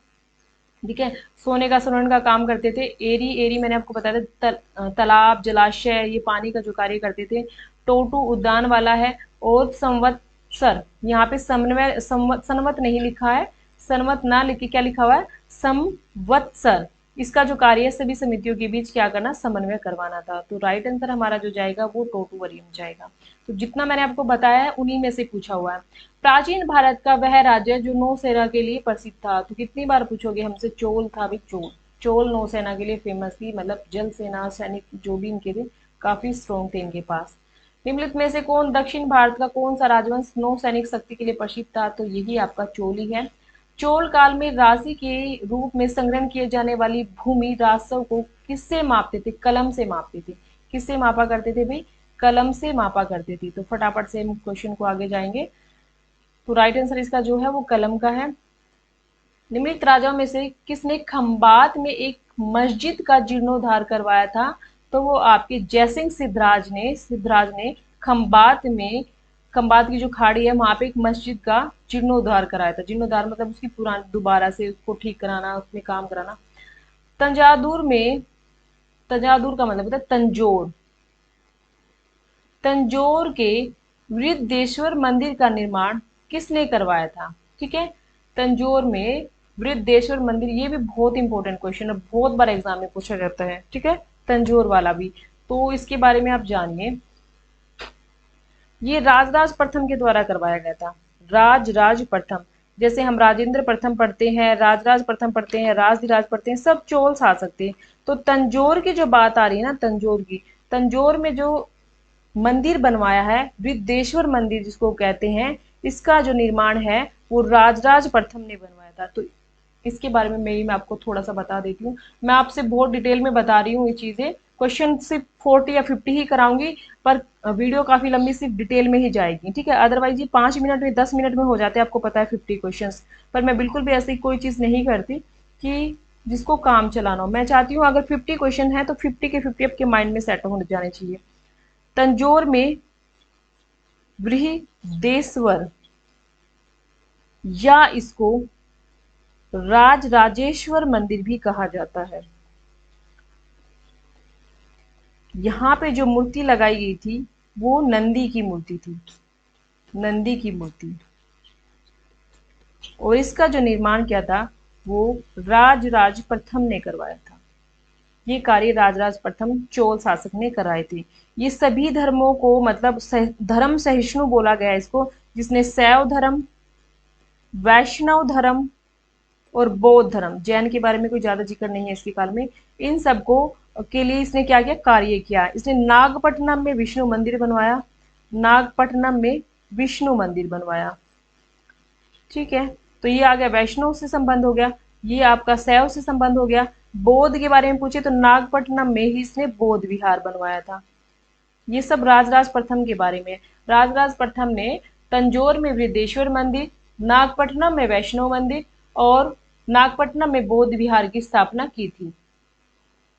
ठीक है। सोने का सुनने का काम करते थे। एरी, एरी मैंने आपको बताया था तालाब जलाशय, ये पानी का जो कार्य करते थे। टोटू उद्यान वाला है। और संवत्सर, यहाँ पे समन्वय सनवत नहीं लिखा है, सनवत ना लिख के क्या लिखा हुआ है, संवत्सर। इसका जो कार्य है सभी समितियों के बीच क्या करना, समन्वय करवाना था। तो राइट आंसर हमारा जो जाएगा वो टोटू वरियम जाएगा। तो जितना मैंने आपको बताया है उन्हीं में से पूछा हुआ है। प्राचीन भारत का वह राज्य जो नौसेना के लिए प्रसिद्ध था, तो कितनी बार पूछोगे हमसे, चोल था भाई, चोल। चोल नौसेना के लिए फेमस थी, मतलब जल सेना सैनिक जो भी इनके थे काफी स्ट्रॉन्ग थे इनके पास। निम्नलिखित में से कौन दक्षिण भारत का कौन सा राजवंश नौ सैनिक शक्ति के लिए प्रसिद्ध था, तो यही आपका चोल ही है। चोल काल में राशि के रूप में संग्रहण किए जाने वाली भूमि राजस्व को किससे मापते थे, कलम से मापते थे। किससे मापा करते थे भाई, कलम से मापा करते थे। तो फटाफट से हम क्वेश्चन को आगे जाएंगे। तो राइट आंसर इसका जो है वो कलम का है। निम्नलिखित राजाओं में से किसने खंबात में एक मस्जिद का जीर्णोद्धार करवाया था, तो वो आपके जयसिंह सिद्धराज ने, सिद्धराज ने खंबात में, खंबात की जो खाड़ी है वहां पे एक मस्जिद का जीर्णोद्धार कराया था। जीर्णोद्धार मतलब उसकी पुरानी दोबारा से उसको ठीक कराना, उसमें काम कराना। तंजावुर में, तंजावुर का मतलब होता है तंजोर, तंजौर के वृद्धेश्वर मंदिर का निर्माण किसने करवाया था, ठीक है। तंजौर में वृद्धेश्वर मंदिर, ये भी बहुत इंपॉर्टेंट क्वेश्चन है, बहुत बार एग्जाम में पूछा जाता है, ठीक है, तंजौर वाला भी। तो इसके बारे में आप जानिए। ये राजराज प्रथम के द्वारा करवाया गया था, राजराज प्रथम। जैसे हम राजेंद्र प्रथम पढ़ते हैं, राजराज प्रथम पढ़ते हैं, राजधिराज पढ़ते हैं, सब चोल्स आ सकते हैं। तो तंजौर की जो बात आ रही है ना, तंजौर की, तंजौर में जो मंदिर बनवाया है, वृद्धेश्वर मंदिर जिसको कहते हैं, इसका जो निर्माण है वो राजराज प्रथम ने बनवाया था। तो इसके बारे में मैं आपको थोड़ा सा बता देती हूँ। मैं आपसे बहुत डिटेल में बता रही हूँ ये चीज़ें। क्वेश्चन सिर्फ 40 या 50 ही कराऊंगी, पर वीडियो काफ़ी लंबी सिर्फ डिटेल में ही जाएगी, ठीक है। अदरवाइज ये 5 मिनट में 10 मिनट में हो जाते हैं, आपको पता है 50 क्वेश्चन। पर मैं बिल्कुल भी ऐसी कोई चीज़ नहीं करती कि जिसको काम चलाना हो। मैं चाहती हूँ अगर 50 क्वेश्चन है तो 50 के 50 आपके माइंड में सेट हो जाने चाहिए। तंजौर में बृहदेश्वर या इसको राजराजेश्वर मंदिर भी कहा जाता है। यहाँ पे जो मूर्ति लगाई गई थी वो नंदी की मूर्ति थी, नंदी की मूर्ति। और इसका जो निर्माण किया था वो राजराज प्रथम ने करवाया था। ये कार्य राजराज प्रथम चोल शासक ने कराए थे। ये सभी धर्मों को मतलब धर्म सहिष्णु बोला गया है इसको, जिसने शैव धर्म, वैष्णव धर्म और बौद्ध धर्म, जैन के बारे में कोई ज्यादा जिक्र नहीं है इसके काल में, इन सबको के लिए इसने क्या किया, कार्य किया। इसने नागपट्टनम में विष्णु मंदिर बनवाया, नागपट्टनम में विष्णु मंदिर बनवाया, ठीक है। तो ये आ गया वैष्णव से संबंध हो गया, ये आपका शैव से संबंध हो गया। बौद्ध के बारे में पूछे तो नागपट्टनम में ही इसने बौद्ध विहार बनवाया था। ये सब राजराज प्रथम के बारे में। राजराज प्रथम ने तंजौर में वृद्धेश्वर मंदिर, नागपट्टनम में वैष्णव मंदिर और नागपट्टनम में बौद्ध विहार की स्थापना की थी।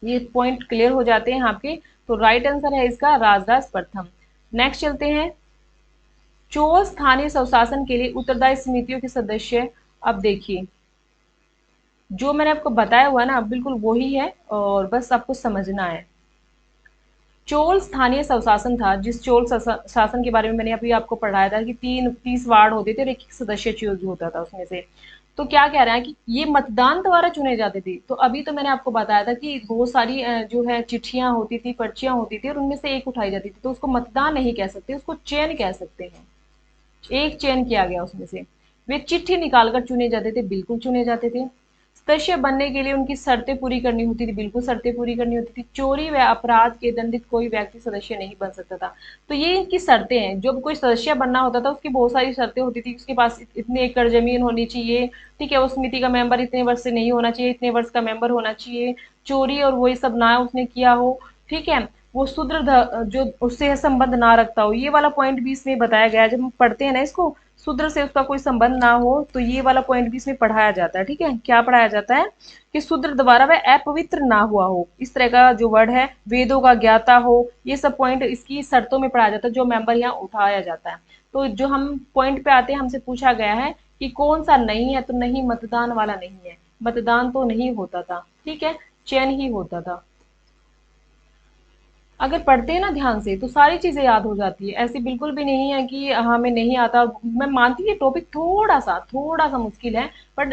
ये पॉइंट क्लियर हो जाते हैं आपके। तो राइट आंसर है इसका राजराज प्रथम। नेक्स्ट चलते हैं, चोल स्थानीय स्वशासन के लिए उत्तरदायी समितियों के सदस्य। अब देखिए जो मैंने आपको बताया हुआ ना बिल्कुल वही है, और बस आपको समझना है। चोल स्थानीय स्वशासन था, जिस चोल शासन के बारे में मैंने अभी आपको पढ़ाया था कि 30 वार्ड होते थे और एक सदस्य चूज होता था उसमें से। तो क्या कह रहा है कि ये मतदान द्वारा चुने जाते थे। तो अभी तो मैंने आपको बताया था कि बहुत सारी जो है चिट्ठियां होती थी, पर्चियां होती थी और उनमें से एक उठाई जाती थी, तो उसको मतदान नहीं कह सकते, उसको चयन कह सकते हैं। एक चयन किया गया उसमें से, वे चिट्ठी निकालकर चुने जाते थे, बिल्कुल चुने जाते थे। सदस्य बनने के लिए उनकी शर्तें पूरी करनी होती थी, बिल्कुल शर्तें पूरी करनी होती थी। चोरी व अपराध के दंडित कोई व्यक्ति सदस्य नहीं बन सकता था। तो ये इनकी शर्तें हैं। जब कोई सदस्य बनना होता था उसकी बहुत सारी शर्तें होती थी, उसके पास इतने एकड़ जमीन होनी चाहिए, ठीक है, उस समिति का मेंबर इतने वर्ष से नहीं होना चाहिए, इतने वर्ष का मेंबर होना चाहिए, चोरी और वही सब ना उसने किया हो, ठीक है, वो शूद्र जो उससे संबंध ना रखता हो। ये वाला पॉइंट भी इसमें बताया गया है। जब हम पढ़ते हैं ना इसको, शूद्र से उसका कोई संबंध ना हो, तो ये वाला पॉइंट भी इसमें पढ़ाया जाता है, ठीक है। क्या पढ़ाया जाता है कि शूद्र द्वारा वह अपवित्र ना हुआ हो, इस तरह का जो वर्ड है, वेदों का ज्ञाता हो, ये सब पॉइंट इसकी शर्तों में पढ़ाया जाता है, जो मेंबर यहाँ उठाया जाता है। तो जो हम पॉइंट पे आते हैं, हमसे पूछा गया है कि कौन सा नहीं है, तो नहीं मतदान वाला नहीं है। मतदान तो नहीं होता था, ठीक है, चयन ही होता था। अगर पढ़ते हैं ना ध्यान से तो सारी चीजें याद हो जाती है। ऐसी बिल्कुल भी नहीं है कि हमें नहीं आता। मैं मानती हूँ टॉपिक थोड़ा सा मुश्किल है, बट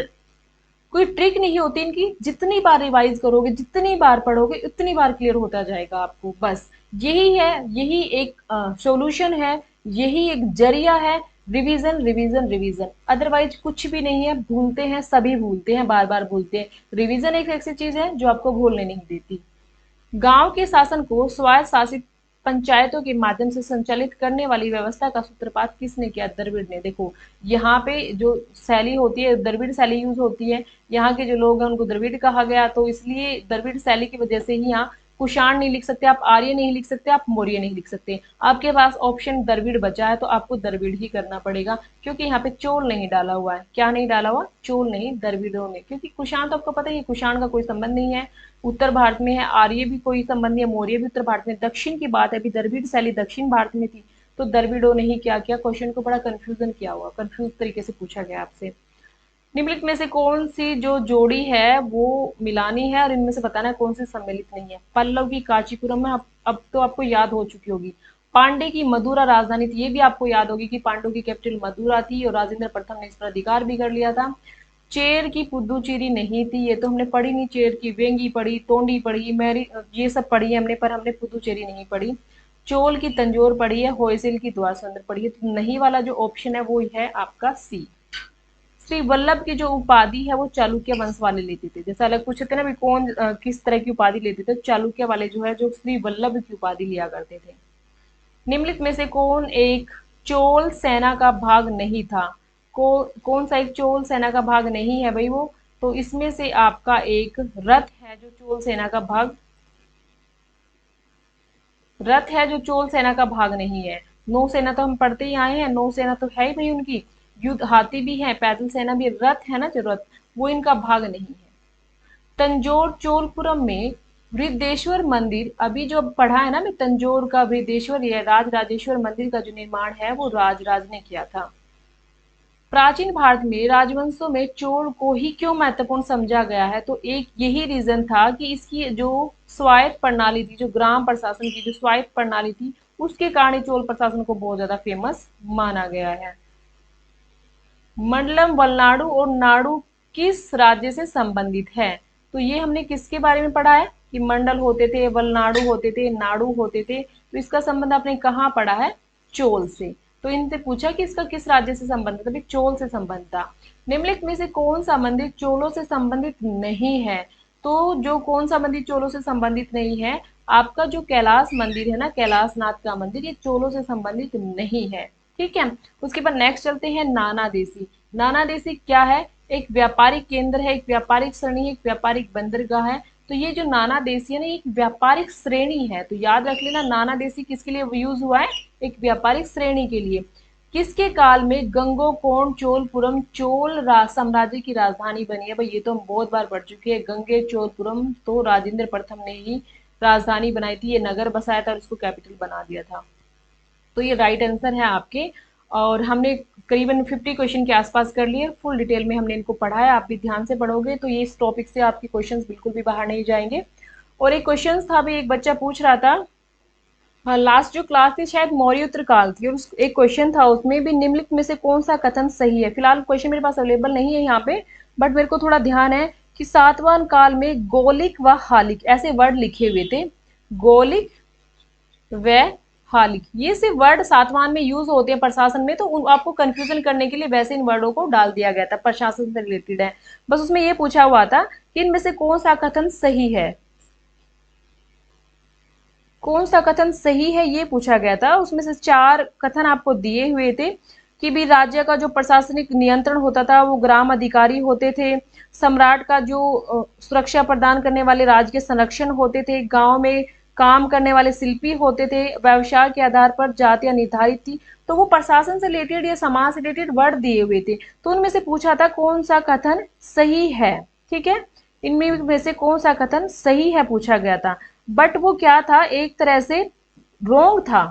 कोई ट्रिक नहीं होती इनकी। जितनी बार रिवाइज करोगे, जितनी बार पढ़ोगे, उतनी बार क्लियर होता जाएगा आपको। बस यही है, यही एक सॉल्यूशन है, यही एक जरिया है। रिवीजन रिवीजन रिवीजन, अदरवाइज कुछ भी नहीं है। भूलते हैं, सभी भूलते हैं, बार बार भूलते हैं। रिवीजन एक ऐसी चीज है जो आपको भूलने नहीं देती। गांव के शासन को स्वायत्त शासित पंचायतों के माध्यम से संचालित करने वाली व्यवस्था का सूत्रपात किसने किया? द्रविड़ ने। देखो यहाँ पे जो शैली होती है, द्रविड़ शैली यूज होती है। यहाँ के जो लोग हैं उनको द्रविड़ कहा गया, तो इसलिए द्रविड़ शैली की वजह से ही यहाँ कुषाण नहीं लिख सकते आप, आर्य नहीं लिख सकते आप, मौर्य नहीं लिख सकते। आपके पास ऑप्शन द्रविड़ बचा है, तो आपको द्रविड़ ही करना पड़ेगा, क्योंकि यहाँ पे चोल नहीं डाला हुआ है। क्या नहीं डाला हुआ? चोल नहीं, द्रविड़ों ने। क्योंकि कुषाण तो आपको पता ही है, कुषाण का कोई संबंध नहीं है, उत्तर भारत में है। आर्य भी कोई संबंध नहीं है, मौर्य भी उत्तर भारत में। दक्षिण की बात है, अभी द्रविड़ शैली दक्षिण भारत में थी, तो द्रविड़ों ने ही क्या किया, क्वेश्चन को बड़ा कंफ्यूजन किया हुआ, कंफ्यूज तरीके से पूछा गया आपसे। निम्नलिखित में से कौन सी जो जोड़ी है वो मिलानी है, और इनमें से बताना है कौन सी सम्मिलित नहीं है। पल्लव की कांचीपुरम में, अब तो आपको याद हो चुकी होगी। पांडे की मदुरा राजधानी थी, ये भी आपको याद होगी कि पांडु की कैपिटल मदुरा थी, और राजेंद्र प्रथम ने इस पर अधिकार भी कर लिया था। चेर की पुदुचेरी नहीं थी, ये तो हमने पढ़ी नहीं। चेर की वेंगी पढ़ी, तोंडी पढ़ी, मैरी, ये सब पढ़ी है हमने, पर हमने पुदुचेरी नहीं पढ़ी। चोल की तंजोर पढ़ी है, होयसिल की द्वारसंदर पढ़ी है। तो नहीं वाला जो ऑप्शन है वो है आपका सी। श्री वल्लभ की जो उपाधि है वो चालुक्य वंश वाले लेते थे। जैसे अलग पूछे थे ना भी कौन किस तरह की उपाधि लेते थे, चालुक्य वाले जो है जो श्री वल्लभ की उपाधि लिया करते थे। निम्नलिखित में से कौन एक चोल सेना का भाग नहीं था? कौन सा एक चोल सेना का भाग नहीं है भाई? वो तो इसमें से आपका एक रथ है जो चोल सेना का भाग, रथ है जो चोल सेना का भाग नहीं है। नौसेना तो हम पढ़ते ही आए हैं, नौसेना तो है ही भाई उनकी, युद्ध हाथी भी है, पैदल सेना भी, रथ है ना जो रथ, वो इनका भाग नहीं है। तंजौर चोलपुरम में वृद्धेश्वर मंदिर, अभी जो पढ़ा है ना मैं, तंजौर का वृद्धेश्वर या राज राजेश्वर मंदिर का जो निर्माण है वो राजराज ने किया था। प्राचीन भारत में राजवंशों में चोल को ही क्यों महत्वपूर्ण समझा गया है, तो एक यही रीजन था कि इसकी जो स्वायत्त प्रणाली थी, जो ग्राम प्रशासन की जो स्वायत्त प्रणाली थी, उसके कारण चोल प्रशासन को बहुत ज्यादा फेमस माना गया है। मंडलम वलनाडु और नाडु किस राज्य से संबंधित है, तो ये हमने किसके बारे में पढ़ा है कि मंडल होते थे, वलनाडु होते थे, नाडु होते थे, तो इसका संबंध आपने कहाँ पढ़ा है, चोल से। तो इनसे पूछा कि इसका किस राज्य से संबंध था, चोल से संबंध था। निम्नलिखित में से कौन सा मंदिर चोलों से संबंधित नहीं है, तो जो कौन सा मंदिर चोलों से संबंधित नहीं है, आपका जो कैलाश मंदिर है ना, कैलाश नाथ का मंदिर, ये चोलों से संबंधित नहीं है। ठीक है, उसके बाद नेक्स्ट चलते हैं नाना देशी। नाना देशी क्या है, एक व्यापारिक केंद्र है, एक व्यापारिक श्रेणी है, एक व्यापारिक बंदरगाह है। तो ये जो नाना देशी है ना, एक व्यापारिक श्रेणी है, तो याद रख लेना नाना देशी किसके लिए यूज हुआ है, एक व्यापारिक श्रेणी के लिए। किसके काल में गंगोकोंड चोलपुरम चोल साम्राज्य की राजधानी बनी है, भाई ये तो हम बहुत बार पढ़ चुके हैं, गंगे चोलपुरम तो राजेंद्र प्रथम ने ही राजधानी बनाई थी, ये नगर बसाया था और इसको कैपिटल बना दिया था। तो ये राइट आंसर है आपके। और हमने करीबन 50 क्वेश्चन के आसपास कर लिए, फुल डिटेल में हमने इनको पढ़ा है, आप भी ध्यान से पढ़ोगे तो ये इस टॉपिक से आपके क्वेश्चंस बिल्कुल भी बाहर नहीं जाएंगे। और एक क्वेश्चन था भी, एक बच्चा पूछ रहा था, हाँ लास्ट जो क्लास थी शायद मौर्य उत्तर काल थी, और एक क्वेश्चन था उसमें भी निम्नलिखित में से कौन सा कथन सही है। फिलहाल क्वेश्चन मेरे पास अवेलेबल नहीं है यहाँ पे, बट मेरे को थोड़ा ध्यान है कि सातवां काल में गोलिक व हालिक ऐसे वर्ड लिखे हुए थे, गोलिक व हालिक, ये सिर्फ वर्ड सातवां में यूज होते हैं प्रशासन में, तो आपको कंफ्यूजन करने के लिए वैसे इन वर्डों को डाल दिया गया था, प्रशासन से रिलेटेड है। बस उसमें ये पूछा हुआ था कि इनमें से कौन सा कथन सही है, कौन सा कथन सही है ये पूछा गया था। उसमें से 4 कथन आपको दिए हुए थे कि भी राज्य का जो प्रशासनिक नियंत्रण होता था वो ग्राम अधिकारी होते थे, सम्राट का जो सुरक्षा प्रदान करने वाले राज्य के संरक्षण होते थे, गांव में काम करने वाले शिल्पी होते थे, व्यवसाय के आधार पर जातियां निर्धारित थी। तो वो प्रशासन से रिलेटेड या समाज से रिलेटेड वर्ड दिए हुए थे, तो उनमें से पूछा था कौन सा कथन सही है। ठीक है, इनमें में से कौन सा कथन सही है पूछा गया था, बट वो क्या था, एक तरह से रोंग था,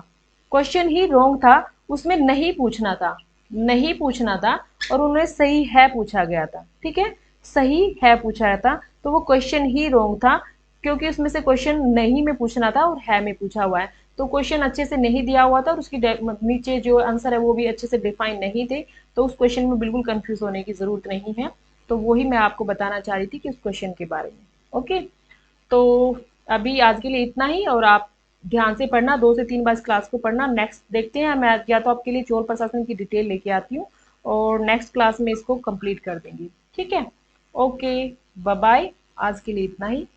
क्वेश्चन ही रोंग था, उसमें नहीं पूछना था, नहीं पूछना था, और उन्हें सही है पूछा गया था। ठीक है, सही है पूछा गया था, तो वो क्वेश्चन ही रोंग था, क्योंकि उसमें से क्वेश्चन नहीं में पूछना था और है में पूछा हुआ है, तो क्वेश्चन अच्छे से नहीं दिया हुआ था और उसकी नीचे जो आंसर है वो भी अच्छे से डिफाइन नहीं थे, तो उस क्वेश्चन में बिल्कुल कंफ्यूज होने की जरूरत नहीं है। तो वही मैं आपको बताना चाह रही थी कि उस क्वेश्चन के बारे में। ओके, तो अभी आज के लिए इतना ही, और आप ध्यान से पढ़ना, 2 से 3 बार इस क्लास को पढ़ना। नेक्स्ट देखते हैं, मैं या तो आपके लिए चोर प्रशासन की डिटेल लेके आती हूँ और नेक्स्ट क्लास में इसको कंप्लीट कर देंगे। ठीक है, ओके, बाय बाय, आज के लिए इतना ही।